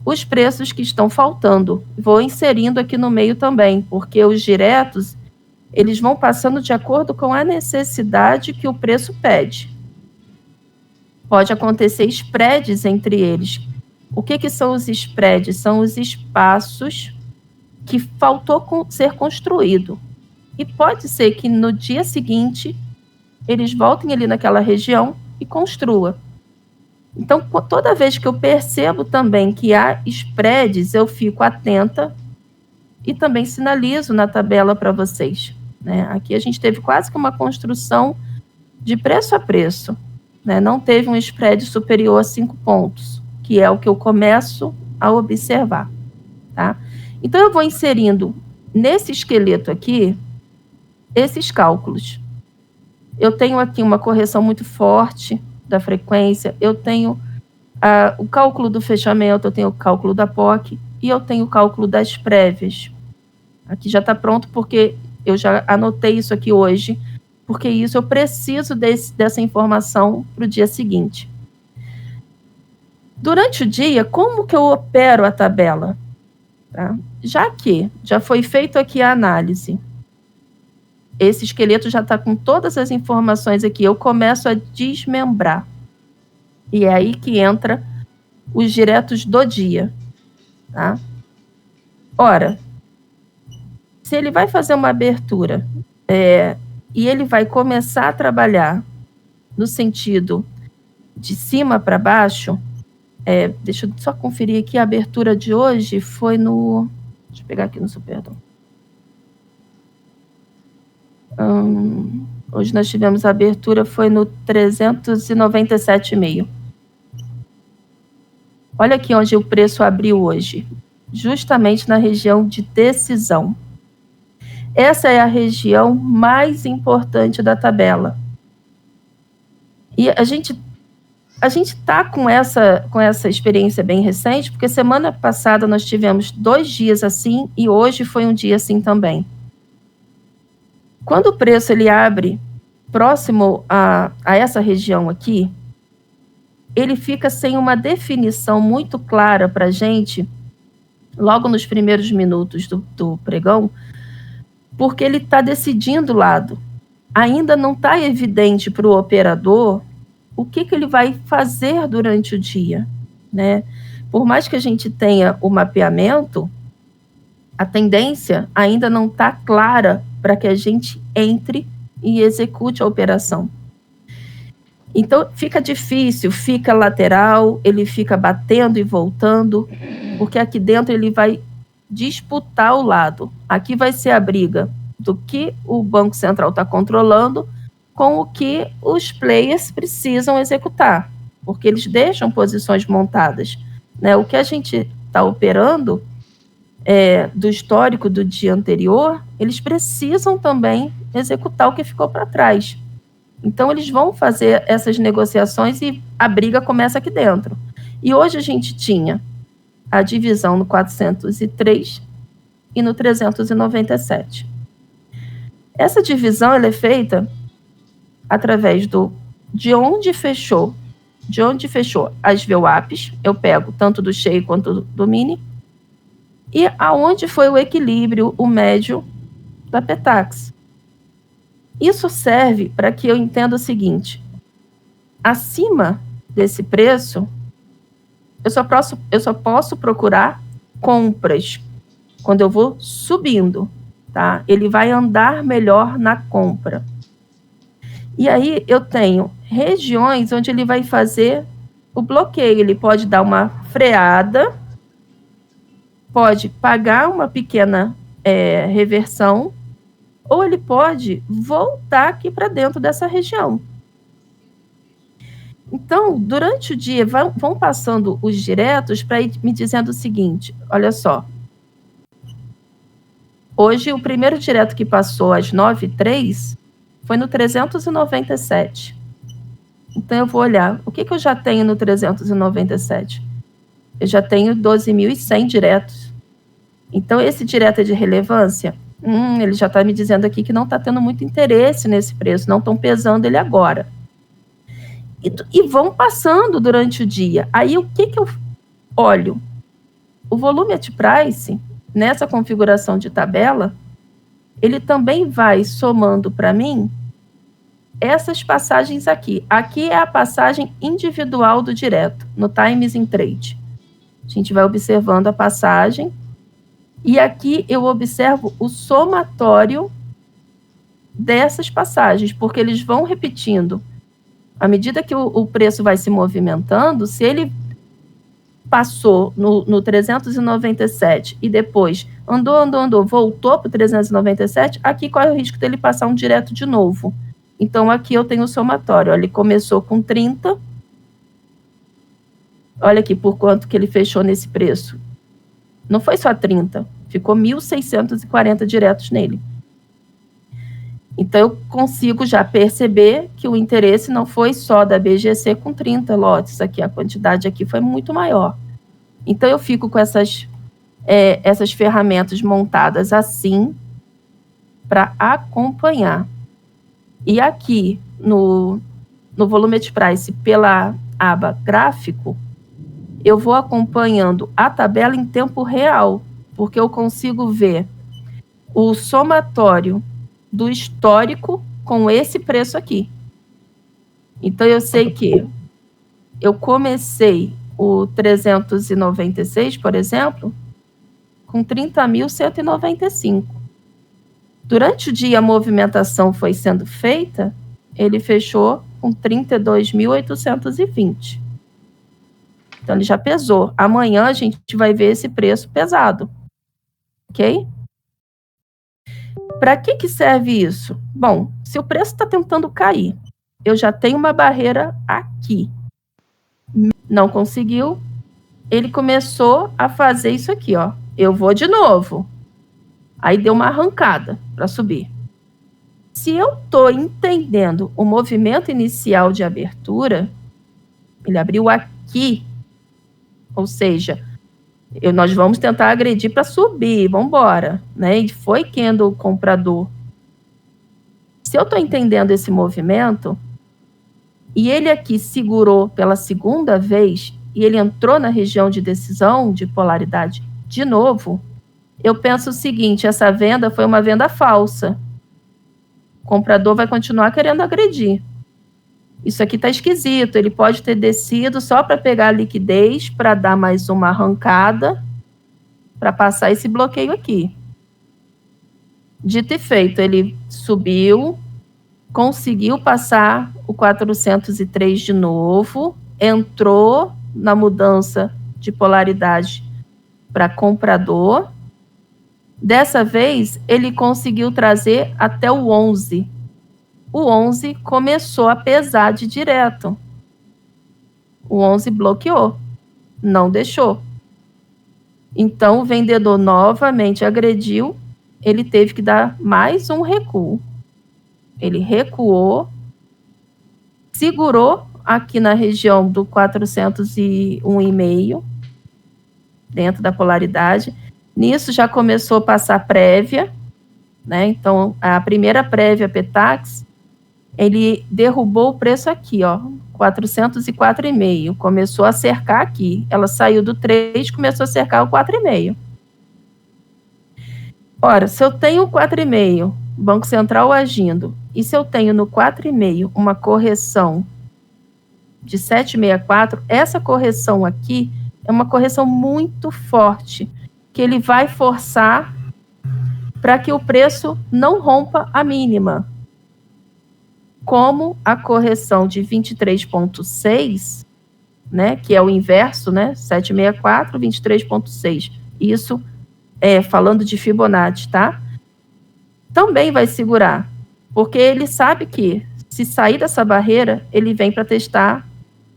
os preços que estão faltando. Vou inserindo aqui no meio também, porque os diretos, eles vão passando de acordo com a necessidade que o preço pede. Pode acontecer spreads entre eles. O que são os spreads? São os espaços que faltou ser construído. E pode ser que no dia seguinte eles voltem ali naquela região e construam. Então, toda vez que eu percebo também que há spreads, eu fico atenta e também sinalizo na tabela para vocês, né? Aqui a gente teve quase que uma construção de preço a preço, né? Não teve um spread superior a 5 pontos, que é o que eu começo a observar, tá? Então, eu vou inserindo nesse esqueleto aqui esses cálculos. Eu tenho aqui uma correção muito forte da frequência, eu tenho o cálculo do fechamento, eu tenho o cálculo da POC e eu tenho o cálculo das prévias. Aqui já está pronto porque eu já anotei isso aqui hoje, porque isso eu preciso dessa informação para o dia seguinte. Durante o dia, como que eu opero a tabela? Tá? Já que já foi feito aqui a análise, esse esqueleto já está com todas as informações aqui, eu começo a desmembrar. E é aí que entra os diretos do dia, tá? Ora, se ele vai fazer uma abertura e ele vai começar a trabalhar no sentido de cima para baixo, deixa eu só conferir aqui, a abertura de hoje foi no... Deixa eu pegar aqui no Superdom. Hoje nós tivemos a abertura, foi no 397,5. Olha aqui onde o preço abriu hoje, justamente na região de decisão. Essa é a região mais importante da tabela. E a gente está com essa experiência bem recente, porque semana passada nós tivemos 2 dias assim e hoje foi um dia assim também. Quando o preço ele abre próximo a essa região aqui, ele fica sem uma definição muito clara para a gente, logo nos primeiros minutos do pregão, porque ele está decidindo o lado. Ainda não está evidente para o operador o que ele vai fazer durante o dia, né? Por mais que a gente tenha o mapeamento, a tendência ainda não está clara para que a gente entre e execute a operação. Então, fica difícil, fica lateral, ele fica batendo e voltando, porque aqui dentro ele vai disputar o lado. Aqui vai ser a briga do que o Banco Central está controlando com o que os players precisam executar, porque eles deixam posições montadas, né? O que a gente está operando do histórico do dia anterior, eles precisam também executar o que ficou para trás. Então, eles vão fazer essas negociações e a briga começa aqui dentro. E hoje a gente tinha a divisão no 403 e no 397. Essa divisão ela é feita através de onde fechou as VWAPs, eu pego tanto do cheio quanto do mini, e aonde foi o equilíbrio, o médio da Petax. Isso serve para que eu entenda o seguinte: acima desse preço, eu só posso procurar compras quando eu vou subindo, tá? Ele vai andar melhor na compra. E aí eu tenho regiões onde ele vai fazer o bloqueio. Ele pode dar uma freada, pode pagar uma pequena reversão, ou ele pode voltar aqui para dentro dessa região. Então, durante o dia, vão passando os diretos para ir me dizendo o seguinte: olha só, hoje o primeiro direto que passou às 9h03 foi no 397. Então, eu vou olhar, o que eu já tenho no 397? Eu já tenho 12.100 diretos. Então, esse direto é de relevância? Ele já está me dizendo aqui que não está tendo muito interesse nesse preço, não estão pesando ele agora. E vão passando durante o dia. Aí, o que eu olho? O volume at price, nessa configuração de tabela, ele também vai somando para mim essas passagens aqui. Aqui é a passagem individual do direto, no Times in Trade. A gente vai observando a passagem. E aqui eu observo o somatório dessas passagens, porque eles vão repetindo. À medida que o preço vai se movimentando, se ele passou no 397 e depois andou, voltou para o 397, aqui corre o risco dele passar um direto de novo. Então, aqui eu tenho o somatório. Ele começou com 30. Olha aqui por quanto que ele fechou nesse preço. Não foi só 30, ficou 1.640 diretos nele. Então, eu consigo já perceber que o interesse não foi só da BGC com 30 lotes aqui, a quantidade aqui foi muito maior. Então, eu fico com essas ferramentas montadas assim para acompanhar. E aqui, no volume at price, pela aba gráfico, eu vou acompanhando a tabela em tempo real, porque eu consigo ver o somatório do histórico com esse preço aqui. Então, eu sei que eu comecei o 396, por exemplo, com 30.195. Durante o dia, a movimentação foi sendo feita, ele fechou com 32.820. Então, ele já pesou. Amanhã a gente vai ver esse preço pesado. Ok? Para que serve isso? Bom, se o preço está tentando cair, eu já tenho uma barreira aqui. Não conseguiu, ele começou a fazer isso aqui, ó. Eu vou de novo. Aí deu uma arrancada para subir. Se eu estou entendendo o movimento inicial de abertura, ele abriu aqui, ou seja, nós vamos tentar agredir para subir, vamos embora, né? E foi candle comprador. Se eu estou entendendo esse movimento, e ele aqui segurou pela segunda vez, e ele entrou na região de decisão, de polaridade, de novo, eu penso o seguinte, essa venda foi uma venda falsa. O comprador vai continuar querendo agredir. Isso aqui está esquisito, ele pode ter descido só para pegar a liquidez, para dar mais uma arrancada, para passar esse bloqueio aqui. Dito e feito, ele subiu, conseguiu passar o 403 de novo, entrou na mudança de polaridade para comprador. Dessa vez, ele conseguiu trazer até o 11. O 11 começou a pesar de direto. O 11 bloqueou, não deixou. Então, o vendedor novamente agrediu, ele teve que dar mais um recuo. Ele recuou, segurou aqui na região do 401,5, dentro da polaridade. Nisso já começou a passar prévia, né? Então, a primeira prévia Petax, ele derrubou o preço aqui, ó, 404,5. Começou a cercar aqui. Ela saiu do 3, começou a cercar o 4,5. Ora, se eu tenho 4,5, Banco Central agindo, e se eu tenho no 4,5 uma correção de 7,64, essa correção aqui é uma correção muito forte, que ele vai forçar para que o preço não rompa a mínima. Como a correção de 23,6, né, que é o inverso, né, 7,64, 23,6. Isso é falando de Fibonacci, tá? Também vai segurar, porque ele sabe que se sair dessa barreira, ele vem para testar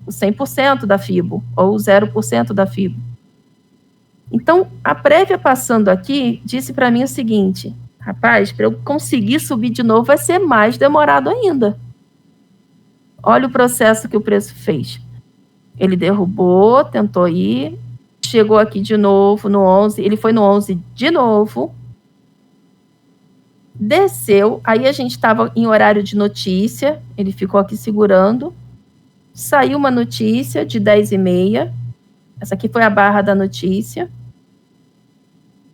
o 100% da Fibo ou o 0% da Fibo. Então, a prévia passando aqui disse para mim o seguinte: rapaz, para eu conseguir subir de novo vai ser mais demorado ainda. Olha o processo que o preço fez. Ele derrubou, tentou ir, chegou aqui de novo no 11, ele foi no 11 de novo, desceu, aí a gente estava em horário de notícia, ele ficou aqui segurando, saiu uma notícia de 10h30, essa aqui foi a barra da notícia.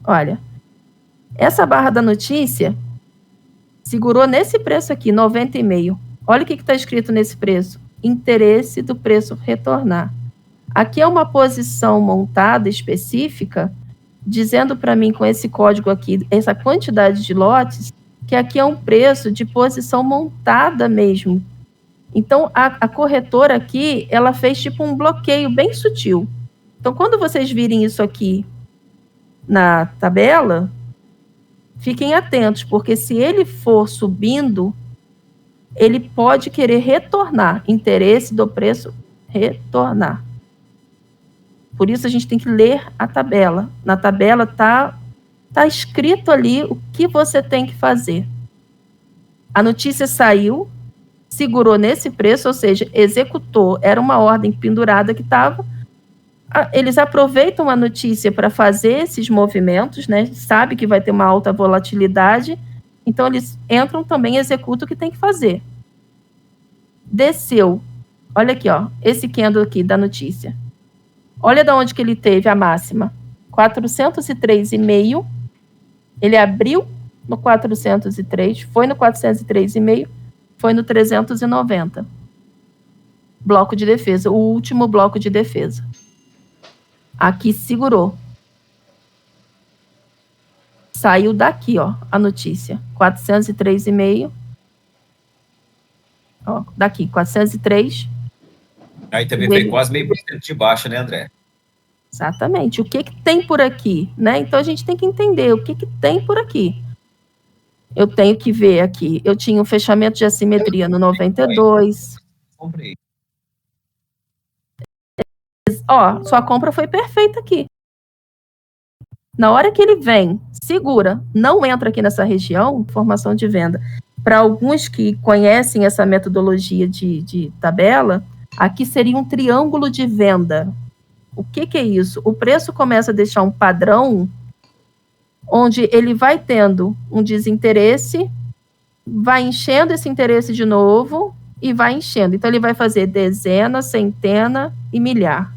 Olha, essa barra da notícia segurou nesse preço aqui, 90,5. Olha o que está escrito nesse preço: interesse do preço retornar. Aqui é uma posição montada específica, dizendo para mim com esse código aqui, essa quantidade de lotes, que aqui é um preço de posição montada mesmo. Então, a corretora aqui, ela fez tipo um bloqueio bem sutil. Então, quando vocês virem isso aqui na tabela, fiquem atentos, porque se ele for subindo, ele pode querer retornar, interesse do preço retornar. Por isso a gente tem que ler a tabela. Na tabela tá escrito ali o que você tem que fazer. A notícia saiu, segurou nesse preço, ou seja, executou, era uma ordem pendurada que estava. Eles aproveitam a notícia para fazer esses movimentos, né? Sabe que vai ter uma alta volatilidade, então eles entram também e executam o que tem que fazer. Desceu. Olha aqui, ó, esse candle aqui da notícia. Olha de onde que ele teve a máxima. 403,5. Ele abriu no 403, foi no 403,5, foi no 390. bloco de defesa, o último bloco de defesa. Aqui segurou. Saiu daqui, ó, a notícia. 403,5. Ó, daqui, 403. Aí também foi quase meio por cento de baixa, né, André? Exatamente. O que tem por aqui, né? Então a gente tem que entender o que tem por aqui. Eu tenho que ver aqui. Eu tinha um fechamento de assimetria no 92. Comprei. Ó, sua compra foi perfeita aqui. Na hora que ele vem, segura, não entra aqui nessa região, formação de venda. Para alguns que conhecem essa metodologia de tabela, aqui seria um triângulo de venda. O que é isso? O preço começa a deixar um padrão onde ele vai tendo um desinteresse, vai enchendo esse interesse de novo e vai enchendo. Então, ele vai fazer dezena, centena e milhar.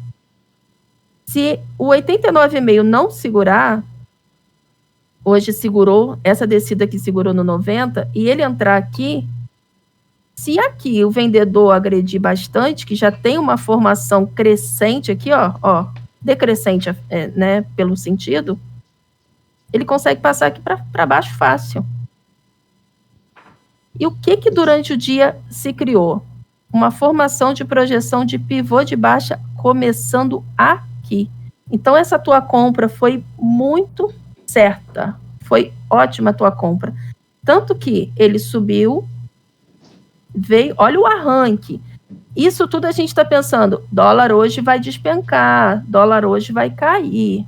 Se o 89,5 não segurar, hoje segurou, essa descida aqui segurou no 90, e ele entrar aqui, se aqui o vendedor agredir bastante, que já tem uma formação crescente aqui, ó decrescente, né, pelo sentido, ele consegue passar aqui para baixo fácil. E o que durante o dia se criou? Uma formação de projeção de pivô de baixa começando aqui. Então, essa tua compra foi muito certa. Foi ótima a tua compra. Tanto que ele subiu, veio, olha o arranque. Isso tudo a gente está pensando, dólar hoje vai despencar, dólar hoje vai cair.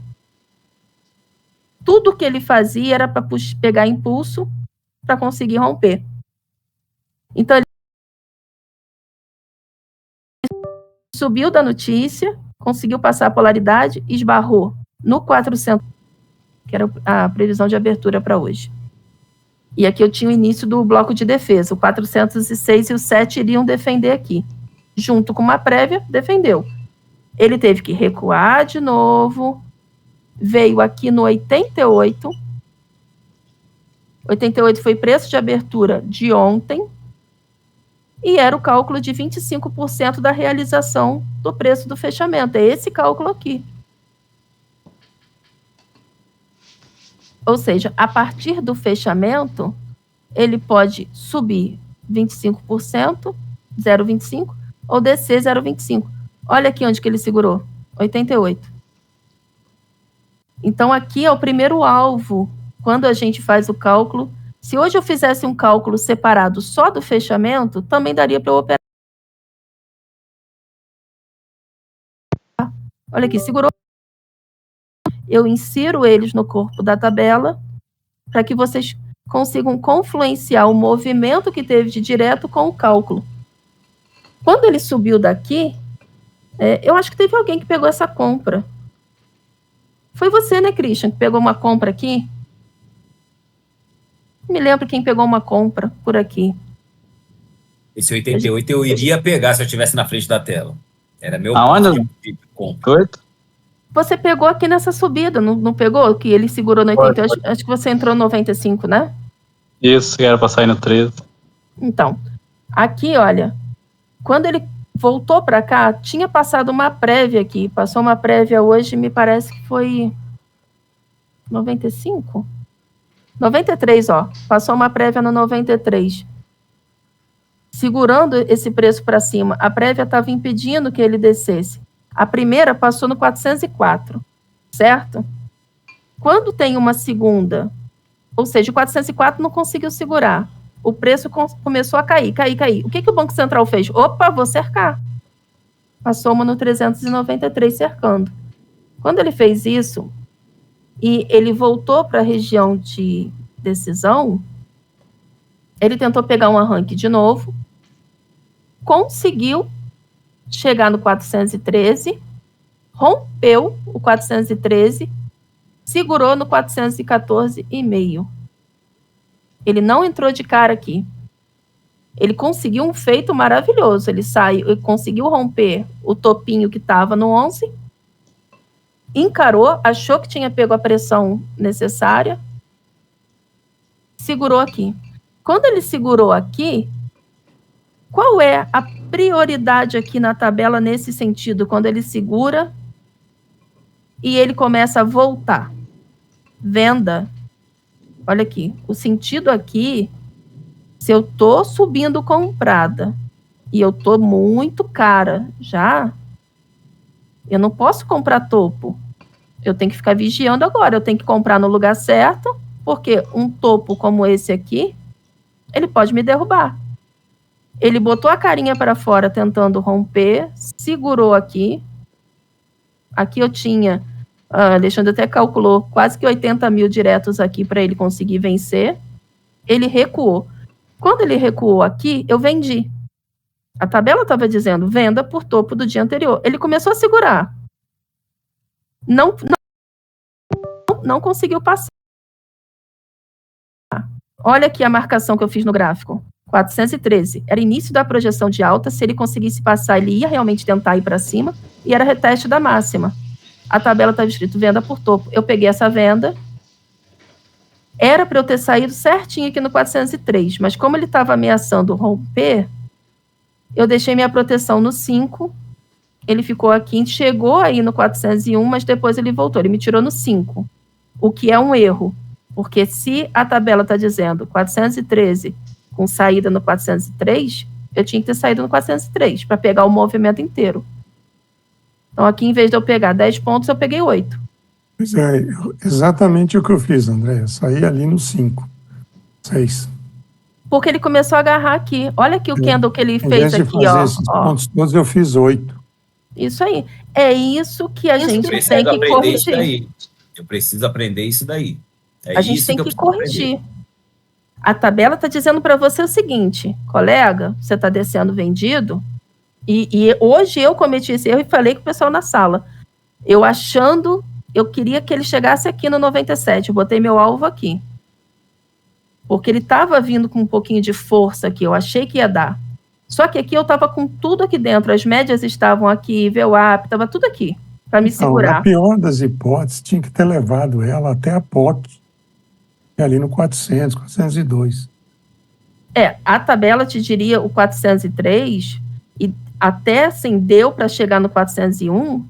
Tudo que ele fazia era para pegar impulso para conseguir romper. Então, ele subiu da notícia, conseguiu passar a polaridade, esbarrou no 400, que era a previsão de abertura para hoje. E aqui eu tinha o início do bloco de defesa. O 406 e o 7 iriam defender aqui. Junto com uma prévia, defendeu. Ele teve que recuar de novo. Veio aqui no 88. 88 foi preço de abertura de ontem. E era o cálculo de 25% da realização do preço do fechamento. É esse cálculo aqui. Ou seja, a partir do fechamento, ele pode subir 25%, 0,25%, ou descer 0,25%. Olha aqui onde que ele segurou, 88. Então, aqui é o primeiro alvo, quando a gente faz o cálculo. Se hoje eu fizesse um cálculo separado só do fechamento, também daria para eu operar. Olha aqui, segurou. Eu insiro eles no corpo da tabela para que vocês consigam confluenciar o movimento que teve de direto com o cálculo. Quando ele subiu daqui, eu acho que teve alguém que pegou essa compra. Foi você, né, Christian, que pegou uma compra aqui? Não me lembro quem pegou uma compra por aqui. Esse 88 eu iria pegar se eu estivesse na frente da tela. Era meu tipo de compra. Você pegou aqui nessa subida, não pegou? Que ele segurou no 88. Acho que você entrou no 95, né? Isso, era para sair no 13. Então, aqui, olha, quando ele voltou para cá, tinha passado uma prévia aqui. Passou uma prévia hoje, me parece que foi 95? 93, ó. Passou uma prévia no 93. Segurando esse preço para cima. A prévia estava impedindo que ele descesse. A primeira passou no 404, certo? Quando tem uma segunda, ou seja, o 404 não conseguiu segurar. O preço começou a cair. O que o Banco Central fez? Opa, vou cercar. Passou uma no 393 cercando. Quando ele fez isso, e ele voltou para a região de decisão, ele tentou pegar um arranque de novo, conseguiu chegar no 413, rompeu o 413, segurou no 414,5. Ele não entrou de cara aqui. Ele conseguiu um feito maravilhoso. Ele conseguiu romper o topinho que estava no 11, encarou, achou que tinha pego a pressão necessária, segurou aqui. Quando ele segurou aqui, Qual é a prioridade aqui na tabela nesse sentido, quando ele segura e ele começa a voltar? Venda. Olha aqui, o sentido aqui, se eu tô subindo comprada e eu tô muito cara já, eu não posso comprar topo. Eu tenho que ficar vigiando agora, eu tenho que comprar no lugar certo, porque um topo como esse aqui, ele pode me derrubar. Ele botou a carinha para fora tentando romper, segurou aqui. Aqui eu tinha, Alexandre até calculou, quase que 80 mil diretos aqui para ele conseguir vencer. Ele recuou. Quando ele recuou aqui, eu vendi. A tabela estava dizendo venda por topo do dia anterior. Ele começou a segurar. Não conseguiu passar. Olha aqui a marcação que eu fiz no gráfico. 413. Era início da projeção de alta. Se ele conseguisse passar, ele ia realmente tentar ir para cima. E era reteste da máxima. A tabela estava escrito venda por topo. Eu peguei essa venda. Era para eu ter saído certinho aqui no 403. Mas como ele estava ameaçando romper, eu deixei minha proteção no 5. Ele ficou aqui, chegou aí no 401, mas depois ele voltou. Ele me tirou no 5. O que é um erro. Porque se a tabela está dizendo 413 com saída no 403, eu tinha que ter saído no 403 para pegar o movimento inteiro. Então, aqui, em vez de eu pegar 10 pontos, eu peguei 8. Pois é, exatamente o que eu fiz, André. Eu saí ali no 5, 6. Porque ele começou a agarrar aqui. Olha aqui o candle que ele fez aqui, ó. Em vez de fazer esses pontos todos, eu fiz 8. Isso aí. É isso que a gente tem que corrigir. Eu preciso aprender isso daí. A gente tem que corrigir. A tabela está dizendo para você o seguinte, colega, você está descendo vendido, e hoje eu cometi esse erro e falei com o pessoal na sala. Eu queria que ele chegasse aqui no 97, eu botei meu alvo aqui. Porque ele estava vindo com um pouquinho de força aqui, eu achei que ia dar. Só que aqui eu estava com tudo aqui dentro, as médias estavam aqui, VWAP, estava tudo aqui, para me segurar. Na pior das hipóteses, tinha que ter levado ela até a POC, ali no 400, 402. A tabela te diria o 403, e até assim deu para chegar no 401,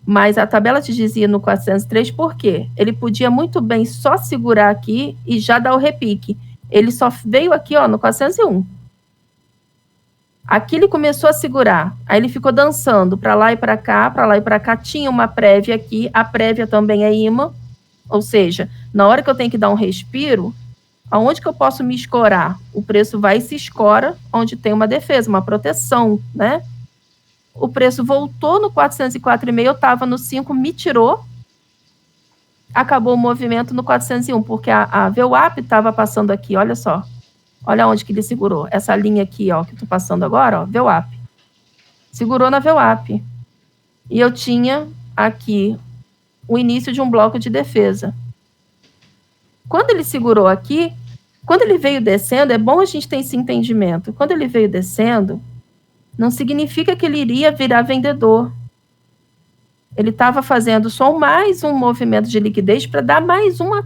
mas a tabela te dizia no 403 por quê? Ele podia muito bem só segurar aqui e já dar o repique. Ele só veio aqui, ó, no 401. Aqui ele começou a segurar, aí ele ficou dançando para lá e para cá, para lá e para cá. Tinha uma prévia aqui, a prévia também é imã, ou seja, na hora que eu tenho que dar um respiro, aonde que eu posso me escorar? O preço vai e se escora onde tem uma defesa, uma proteção, né? O preço voltou no 404,5, eu estava no 5, me tirou, acabou o movimento no 401, porque a VWAP estava passando aqui, olha só. Olha onde que ele segurou. Essa linha aqui, ó, que eu tô passando agora, ó, VWAP. Segurou na VWAP. E eu tinha aqui o início de um bloco de defesa. Quando ele segurou aqui, quando ele veio descendo, é bom a gente ter esse entendimento. Quando ele veio descendo, não significa que ele iria virar vendedor. Ele estava fazendo só mais um movimento de liquidez para dar mais uma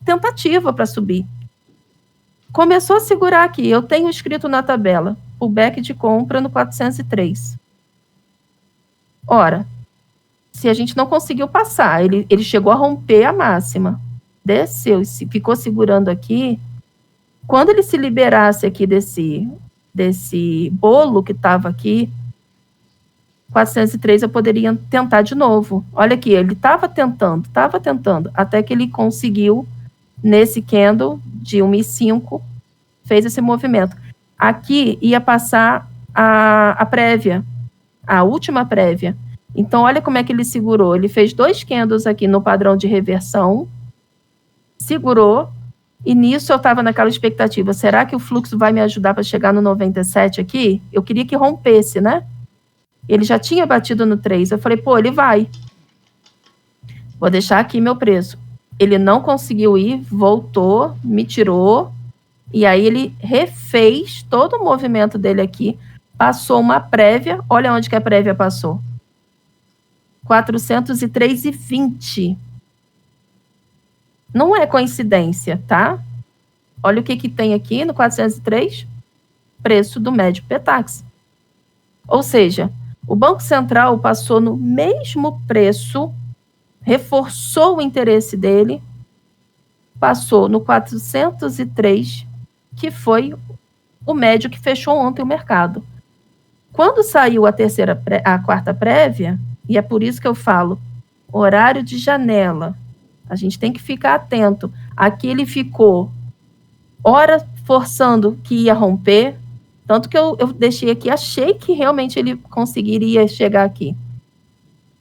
tentativa para subir. Começou a segurar aqui. Eu tenho escrito na tabela, pullback de compra no 403. Ora, se a gente não conseguiu passar, ele chegou a romper a máxima, desceu e ficou segurando aqui. Quando ele se liberasse aqui desse bolo que estava aqui, 403 eu poderia tentar de novo. Olha aqui, ele estava tentando, até que ele conseguiu, nesse candle de 1,5, fez esse movimento. Aqui ia passar a prévia, a última prévia. Então, olha como é que ele segurou. Ele fez 2 candles aqui no padrão de reversão, segurou, e nisso eu estava naquela expectativa. Será que o fluxo vai me ajudar para chegar no 97 aqui? Eu queria que rompesse, né? Ele já tinha batido no 3. Eu falei, pô, ele vai. Vou deixar aqui meu preço. Ele não conseguiu ir, voltou, me tirou, e aí ele refez todo o movimento dele aqui, passou uma prévia, olha onde que a prévia passou. 403,20. Não é coincidência, tá? Olha o que tem aqui no 403. preço do médio Petax. Ou seja, o Banco Central passou no mesmo preço, reforçou o interesse dele, passou no 403, que foi o médio que fechou ontem o mercado. Quando saiu a quarta prévia, e é por isso que eu falo, horário de janela, a gente tem que ficar atento. Aqui ele ficou hora forçando que ia romper, tanto que eu deixei aqui, achei que realmente ele conseguiria chegar aqui.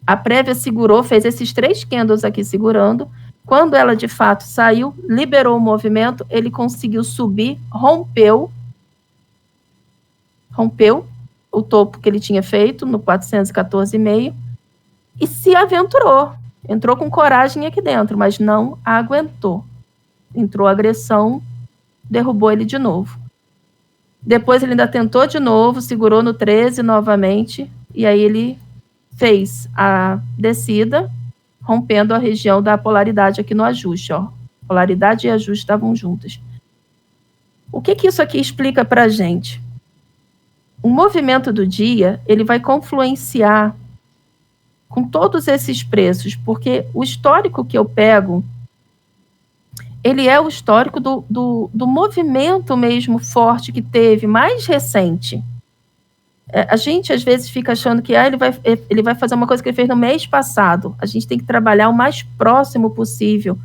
A prévia segurou, fez esses 3 candles aqui segurando. Quando ela de fato saiu, liberou o movimento, ele conseguiu subir, rompeu o topo que ele tinha feito no 414,5 e se aventurou. Entrou com coragem aqui dentro, mas não aguentou. Entrou agressão, derrubou ele de novo. Depois ele ainda tentou de novo, segurou no 13 novamente, e aí ele fez a descida, rompendo a região da polaridade aqui no ajuste. Ó. Polaridade e ajuste estavam juntas. O que isso aqui explica para a gente? O movimento do dia, ele vai confluenciar com todos esses preços, porque o histórico que eu pego, ele é o histórico do movimento mesmo forte que teve, mais recente. A gente, às vezes, fica achando que ele vai fazer uma coisa que ele fez no mês passado. A gente tem que trabalhar o mais próximo possível.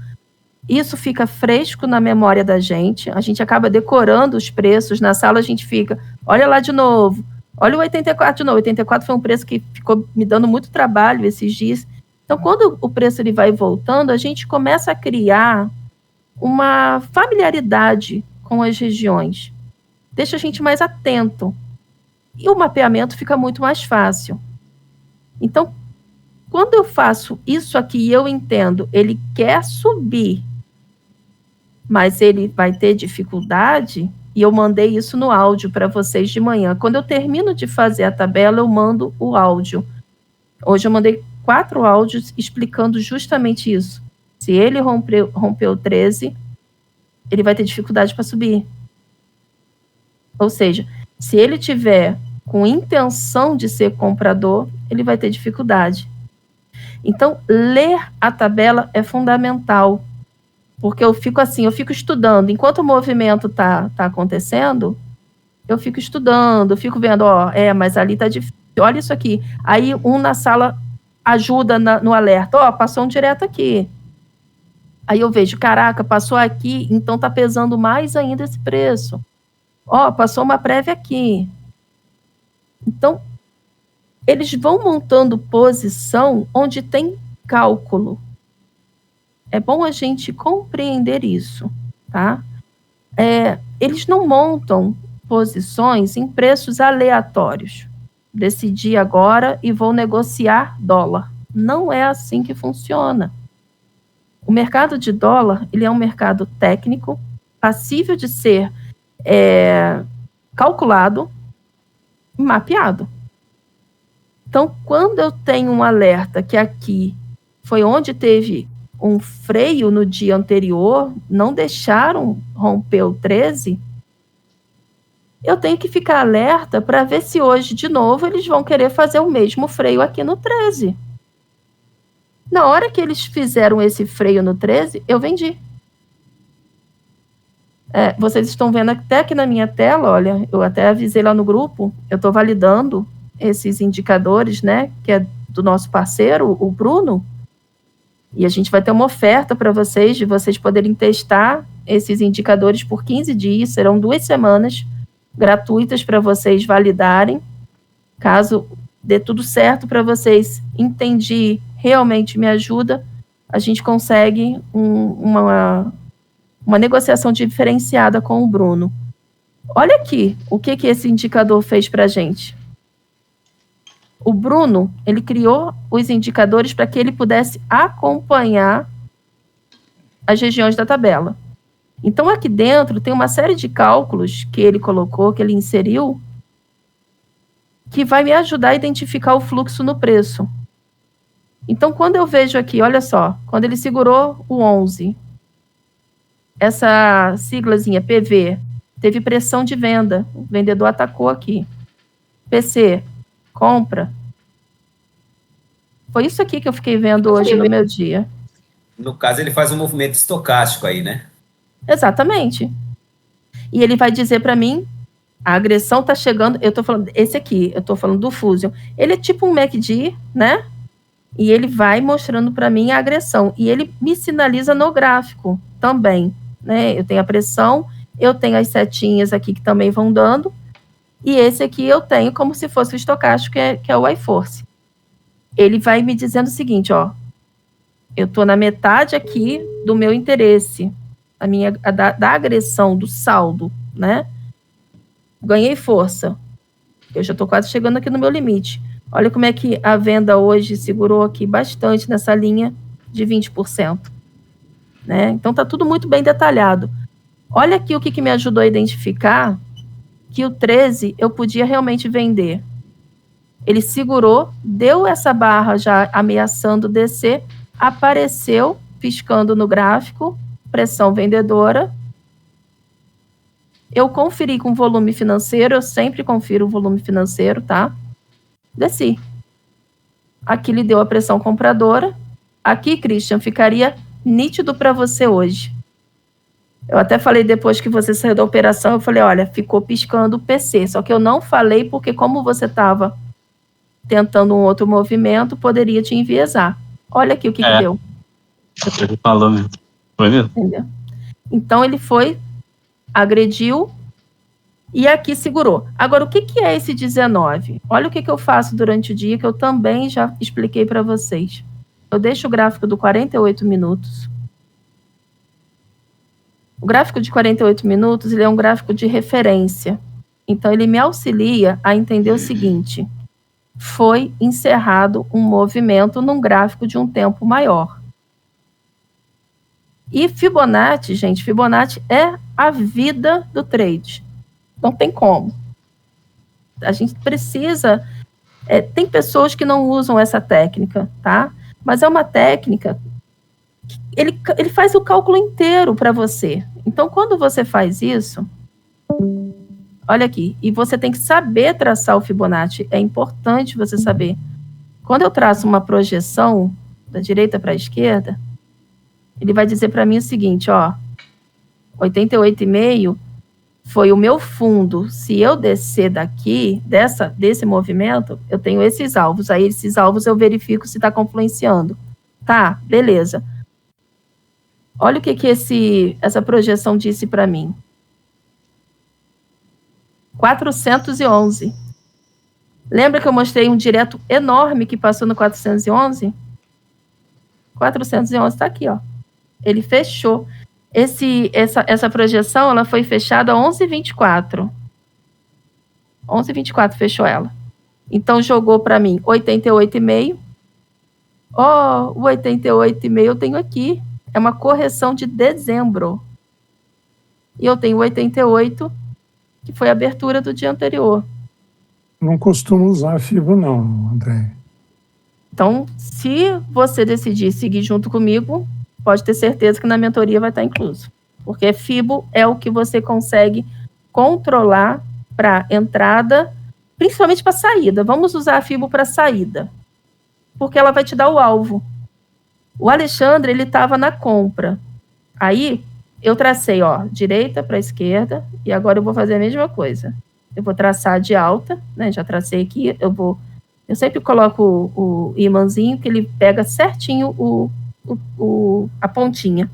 Isso fica fresco na memória da gente. A gente acaba decorando os preços. Na sala, a gente fica, olha lá de novo. Olha o 84 de novo. 84 foi um preço que ficou me dando muito trabalho esses dias. Então, quando o preço ele vai voltando, a gente começa a criar uma familiaridade com as regiões. Deixa a gente mais atento. E o mapeamento fica muito mais fácil. Então, quando eu faço isso aqui, eu entendo, ele quer subir, mas ele vai ter dificuldade, e eu mandei isso no áudio para vocês de manhã. Quando eu termino de fazer a tabela, eu mando o áudio. Hoje eu mandei 4 áudios explicando justamente isso. Se ele rompeu 13, ele vai ter dificuldade para subir. Ou seja, se ele tiver com intenção de ser comprador, ele vai ter dificuldade. Então, ler a tabela é fundamental, porque eu fico estudando. Enquanto o movimento tá acontecendo, eu fico estudando, eu fico vendo, mas ali tá difícil, olha isso aqui. Aí um na sala ajuda no alerta, passou um direto aqui. Aí eu vejo, caraca, passou aqui, então tá pesando mais ainda esse preço. Passou uma prévia aqui. Então, eles vão montando posição onde tem cálculo. É bom a gente compreender isso, tá? Eles não montam posições em preços aleatórios. Decidi agora e vou negociar dólar. Não é assim que funciona. O mercado de dólar, ele é um mercado técnico, passível de ser calculado e mapeado. Então, quando eu tenho um alerta que aqui foi onde teve um freio no dia anterior, não deixaram romper o 13, eu tenho que ficar alerta para ver se hoje, de novo, eles vão querer fazer o mesmo freio aqui no 13. Na hora que eles fizeram esse freio no 13, eu vendi. Vocês estão vendo até aqui na minha tela, olha, eu até avisei lá no grupo, eu estou validando esses indicadores, né, que é do nosso parceiro, o Bruno, e a gente vai ter uma oferta para vocês, de vocês poderem testar esses indicadores por 15 dias, serão 2 semanas gratuitas para vocês validarem. Caso dê tudo certo para vocês, entendi, realmente me ajuda, a gente consegue uma negociação diferenciada com o Bruno. Olha aqui o que esse indicador fez para a gente. O Bruno, ele criou os indicadores para que ele pudesse acompanhar as regiões da tabela. Então, aqui dentro tem uma série de cálculos que ele colocou, que ele inseriu, que vai me ajudar a identificar o fluxo no preço. Então, quando eu vejo aqui, olha só, quando ele segurou o 11, essa siglazinha PV teve pressão de venda. O vendedor atacou aqui. PC, compra. Foi isso aqui que eu fiquei vendo hoje no meu dia. No caso, ele faz um movimento estocástico aí, né? Exatamente. E ele vai dizer para mim, a agressão tá chegando, eu tô falando, esse aqui, eu tô falando do Fusion. Ele é tipo um MACD, né? E ele vai mostrando para mim a agressão. E ele me sinaliza no gráfico também, né? Eu tenho a pressão, eu tenho as setinhas aqui que também vão dando, e esse aqui eu tenho como se fosse o estocástico, que é o iForce. Ele vai me dizendo o seguinte, ó, eu estou na metade aqui do meu interesse, da agressão, do saldo, né? Ganhei força. Eu já estou quase chegando aqui no meu limite. Olha como é que a venda hoje segurou aqui bastante nessa linha de 20%. Né? Então, está tudo muito bem detalhado. Olha aqui o que me ajudou a identificar que o 13 eu podia realmente vender. Ele segurou, deu essa barra já ameaçando descer, apareceu piscando no gráfico, pressão vendedora. Eu conferi com volume financeiro, eu sempre confiro o volume financeiro, tá? Desci. Aqui ele deu a pressão compradora. Aqui, Christian, ficaria nítido para você hoje. Eu até falei depois que você saiu da operação, eu falei, olha, ficou piscando o PC, só que eu não falei porque como você estava tentando um outro movimento, poderia te enviesar. Olha aqui o que deu. Ele falou mesmo. Foi mesmo? Entendeu? Então ele foi, agrediu e aqui segurou. Agora, o que é esse 19? Olha o que eu faço durante o dia, que eu também já expliquei para vocês. Eu deixo o gráfico do 48 minutos. O gráfico de 48 minutos, ele é um gráfico de referência. Então, ele me auxilia a entender o seguinte: foi encerrado um movimento num gráfico de um tempo maior. E Fibonacci, gente, Fibonacci é a vida do trade. Não tem como. A gente precisa... tem pessoas que não usam essa técnica, tá? Mas é uma técnica... Ele faz o cálculo inteiro para você. Então, quando você faz isso... Olha aqui. E você tem que saber traçar o Fibonacci. É importante você saber. Quando eu traço uma projeção da direita para a esquerda, ele vai dizer para mim o seguinte, ó, 88,5 foi o meu fundo. Se eu descer daqui, desse movimento, eu tenho esses alvos. Aí, esses alvos eu verifico se está confluenciando. Tá, beleza. Olha o que essa projeção disse para mim. 411. Lembra que eu mostrei um direto enorme que passou no 411? 411 está aqui, ó. Ele fechou. Essa projeção, ela foi fechada a 11,24. 11,24 fechou ela. Então, jogou para mim 88,5. Ó, o 88,5 eu tenho aqui. É uma correção de dezembro. E eu tenho 88, que foi a abertura do dia anterior. Não costumo usar FIBO não, André. Então, se você decidir seguir junto comigo, pode ter certeza que na mentoria vai estar incluso. Porque FIBO é o que você consegue controlar para entrada, principalmente para saída. Vamos usar a FIBO para saída, porque ela vai te dar o alvo. O Alexandre, ele estava na compra. Aí, eu tracei, ó, direita para esquerda, e agora eu vou fazer a mesma coisa. Eu vou traçar de alta, né, já tracei aqui, eu sempre coloco o imãzinho, que ele pega certinho a pontinha.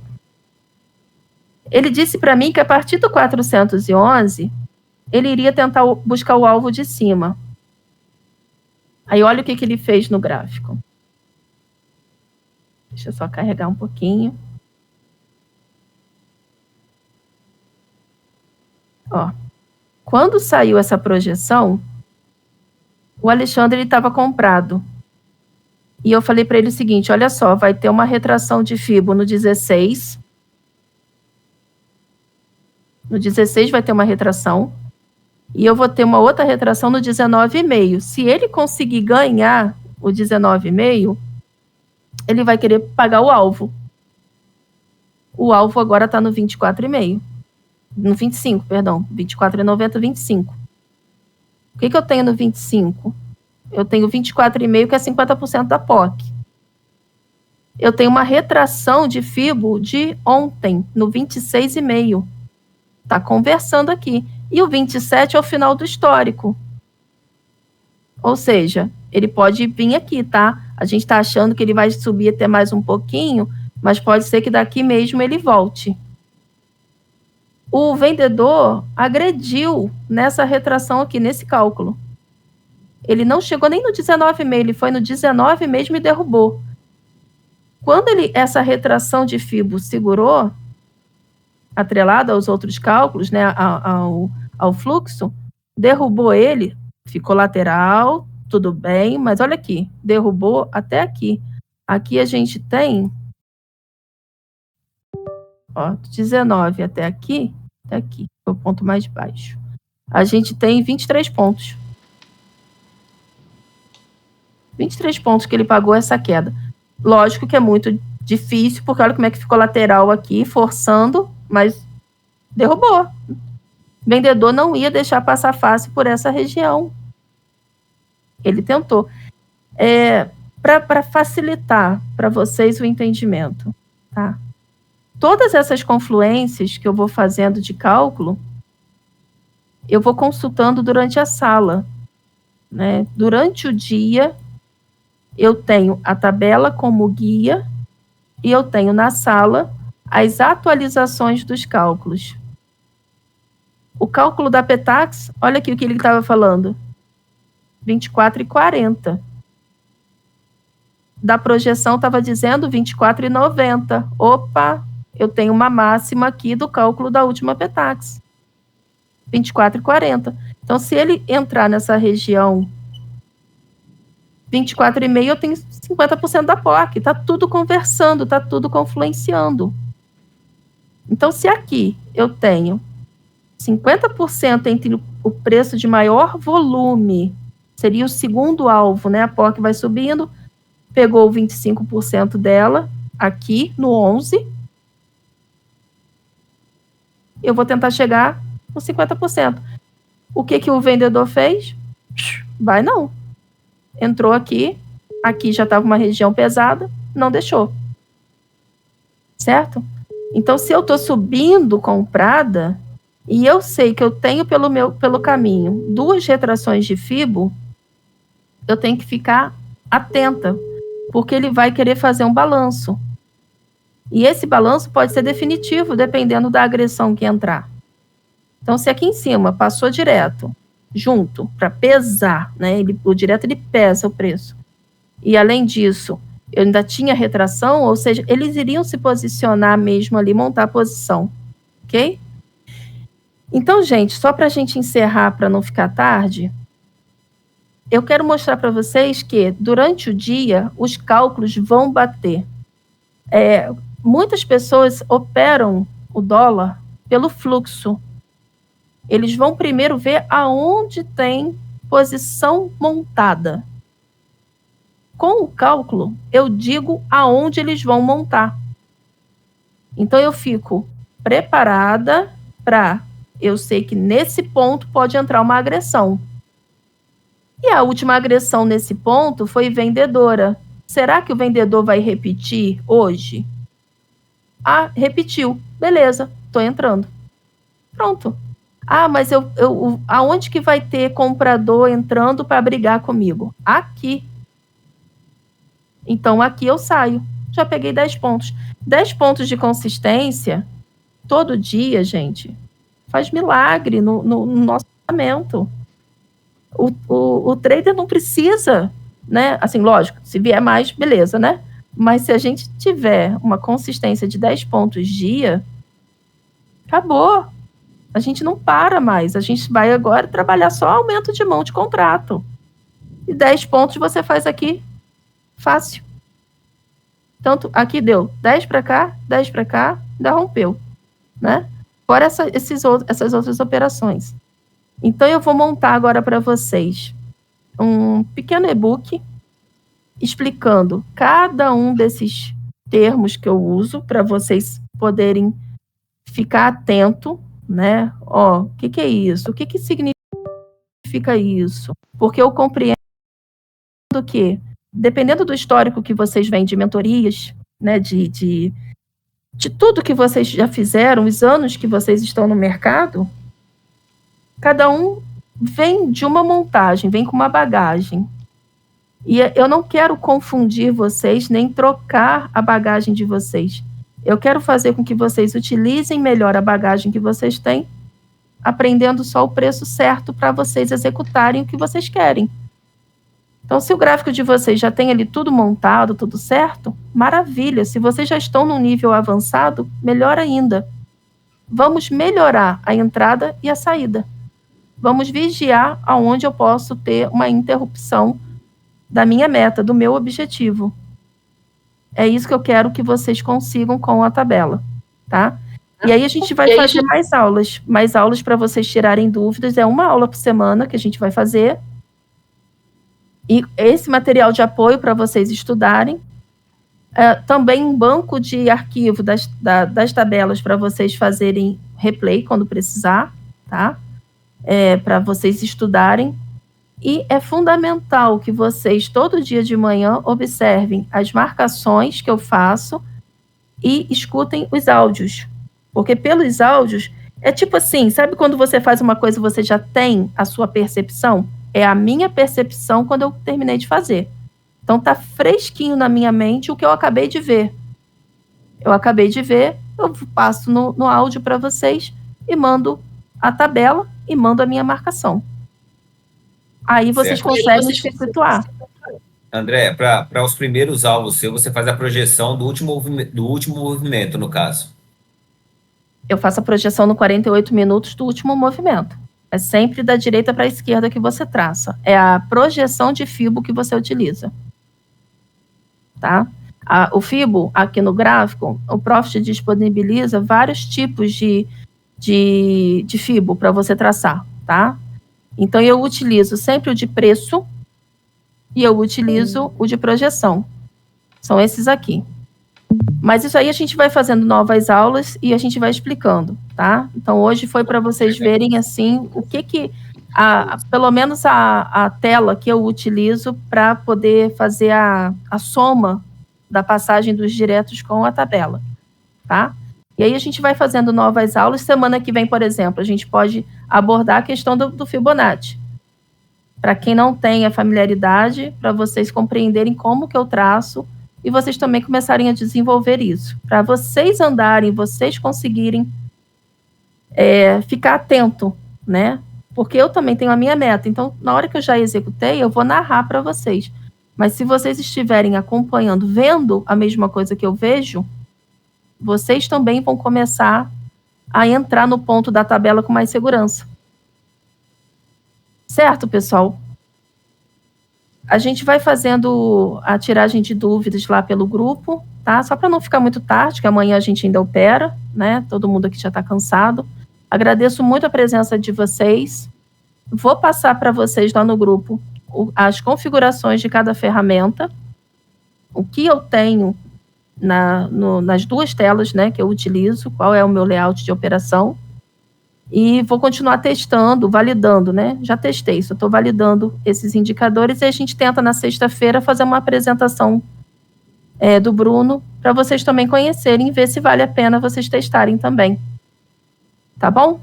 Ele disse para mim que a partir do 411, ele iria tentar buscar o alvo de cima. Aí olha o que ele fez no gráfico. Deixa eu só carregar um pouquinho. Ó, quando saiu essa projeção, o Alexandre estava comprado. E eu falei para ele o seguinte, olha só, vai ter uma retração de FIBO no 16. No 16 vai ter uma retração. E eu vou ter uma outra retração no 19,5. Se ele conseguir ganhar o 19,5, ele vai querer pagar o alvo. O alvo agora está no 24,5. No 25, perdão. 24,90, 25. O que eu tenho no 25? Eu tenho 24,5, que é 50% da POC. Eu tenho uma retração de FIBO de ontem, no 26,5. Está conversando aqui. E o 27 é o final do histórico. Ou seja, ele pode vir aqui, tá? A gente está achando que ele vai subir até mais um pouquinho, mas pode ser que daqui mesmo ele volte. O vendedor agrediu nessa retração aqui, nesse cálculo. Ele não chegou nem no 19,5, ele foi no 19 mesmo e derrubou. Quando essa retração de FIBO segurou, atrelada aos outros cálculos, né, ao fluxo, derrubou ele, ficou lateral, tudo bem, mas olha aqui, derrubou até aqui. Aqui a gente tem, ó, 19 até aqui, foi o ponto mais baixo. A gente tem 23 pontos. 23 pontos que ele pagou essa queda. Lógico que é muito difícil, porque olha como é que ficou lateral aqui, forçando, mas derrubou. O vendedor não ia deixar passar fácil por essa região. Ele tentou. Para facilitar para vocês o entendimento, tá? Todas essas confluências que eu vou fazendo de cálculo, eu vou consultando durante a sala, né? Durante o dia, eu tenho a tabela como guia e eu tenho na sala as atualizações dos cálculos. O cálculo da Petax, olha aqui o que ele estava falando. 24,40. Da projeção estava dizendo 24,90. Opa, eu tenho uma máxima aqui do cálculo da última Petax. 24,40. Então, se ele entrar nessa região 24,5, eu tenho 50% da POC. Está tudo conversando, está tudo confluenciando. Então, se aqui eu tenho 50% entre o preço de maior volume, seria o segundo alvo, né? A POC vai subindo, pegou 25% dela aqui no 11. Eu vou tentar chegar com 50%. O que o vendedor fez? Vai não. Entrou aqui já estava uma região pesada, não deixou. Certo? Então, se eu estou subindo comprada, e eu sei que eu tenho pelo caminho 2 retrações de FIBO, eu tenho que ficar atenta, porque ele vai querer fazer um balanço. E esse balanço pode ser definitivo, dependendo da agressão que entrar. Então, se aqui em cima passou direto, junto, para pesar, né? O direto ele pesa o preço. E, além disso, eu ainda tinha retração, ou seja, eles iriam se posicionar mesmo ali, montar a posição. Ok? Então, gente, só para a gente encerrar, para não ficar tarde, eu quero mostrar para vocês que, durante o dia, os cálculos vão bater. Muitas pessoas operam o dólar pelo fluxo. Eles vão primeiro ver aonde tem posição montada. Com o cálculo, eu digo aonde eles vão montar. Então, eu fico preparada para... Eu sei que nesse ponto pode entrar uma agressão. E a última agressão nesse ponto foi vendedora. Será que o vendedor vai repetir hoje? Ah, repetiu. Beleza, estou entrando. Pronto. Ah, mas aonde que vai ter comprador entrando para brigar comigo? Aqui. Então, aqui eu saio. Já peguei 10 pontos. 10 pontos de consistência, todo dia, gente, faz milagre no nosso orçamento. O trader não precisa, né? Assim, lógico, se vier mais, beleza, né? Mas se a gente tiver uma consistência de 10 pontos dia, acabou. A gente não para mais. A gente vai agora trabalhar só aumento de mão de contrato. E 10 pontos você faz aqui fácil. Tanto aqui deu 10 para cá, 10 para cá, ainda rompeu, né? Fora essas outras operações. Então, eu vou montar agora para vocês um pequeno e-book explicando cada um desses termos que eu uso para vocês poderem ficar atento, né? O que é isso? O que significa isso? Porque eu compreendo que, dependendo do histórico que vocês vêm de mentorias, né, de tudo que vocês já fizeram, os anos que vocês estão no mercado, cada um vem de uma montagem, vem com uma bagagem. E eu não quero confundir vocês, nem trocar a bagagem de vocês. Eu quero fazer com que vocês utilizem melhor a bagagem que vocês têm, aprendendo só o preço certo para vocês executarem o que vocês querem. Então, se o gráfico de vocês já tem ali tudo montado, tudo certo, maravilha. Se vocês já estão num nível avançado, melhor ainda. Vamos melhorar a entrada e a saída. Vamos vigiar aonde eu posso ter uma interrupção da minha meta, do meu objetivo. É isso que eu quero que vocês consigam com a tabela, tá? E aí a gente vai fazer mais aulas para vocês tirarem dúvidas. É uma aula por semana que a gente vai fazer. E esse material de apoio para vocês estudarem. Também um banco de arquivo das tabelas para vocês fazerem replay quando precisar, tá? Para vocês estudarem. E é fundamental que vocês, todo dia de manhã, observem as marcações que eu faço e escutem os áudios. Porque pelos áudios, é tipo assim, sabe quando você faz uma coisa e você já tem a sua percepção? É a minha percepção quando eu terminei de fazer. Então tá fresquinho na minha mente o que eu acabei de ver. Eu passo no áudio para vocês e mando a tabela e mando a minha marcação. Aí vocês conseguem se situar. André, para os primeiros alvos seus, você faz a projeção do último movimento, no caso. Eu faço a projeção no 48 minutos do último movimento. É sempre da direita para a esquerda que você traça. É a projeção de FIBO que você utiliza. Tá? O FIBO, aqui no gráfico, o Profit disponibiliza vários tipos de FIBO para você traçar, tá? Então, eu utilizo sempre o de preço e eu utilizo o de projeção. São esses aqui. Mas isso aí a gente vai fazendo novas aulas e a gente vai explicando, tá? Então, hoje foi para vocês verem, assim, o que pelo menos a tela que eu utilizo para poder fazer a soma da passagem dos diretos com a tabela, tá? E aí a gente vai fazendo novas aulas. Semana que vem, por exemplo, a gente pode abordar a questão do Fibonacci. Para quem não tem a familiaridade, para vocês compreenderem como que eu traço e vocês também começarem a desenvolver isso. Para vocês andarem, vocês conseguirem ficar atento, né? Porque eu também tenho a minha meta. Então, na hora que eu já executei, eu vou narrar para vocês. Mas se vocês estiverem acompanhando, vendo a mesma coisa que eu vejo, vocês também vão começar a entrar no ponto da tabela com mais segurança. Certo, pessoal? A gente vai fazendo a tiragem de dúvidas lá pelo grupo, tá? Só para não ficar muito tarde, que amanhã a gente ainda opera, né? Todo mundo aqui já está cansado. Agradeço muito a presença de vocês. Vou passar para vocês lá no grupo as configurações de cada ferramenta, o que eu tenho nas duas telas, né, que eu utilizo, qual é o meu layout de operação, e vou continuar testando, validando, né, já testei, só estou validando esses indicadores, e a gente tenta na sexta-feira fazer uma apresentação do Bruno, para vocês também conhecerem e ver se vale a pena vocês testarem também. Tá bom?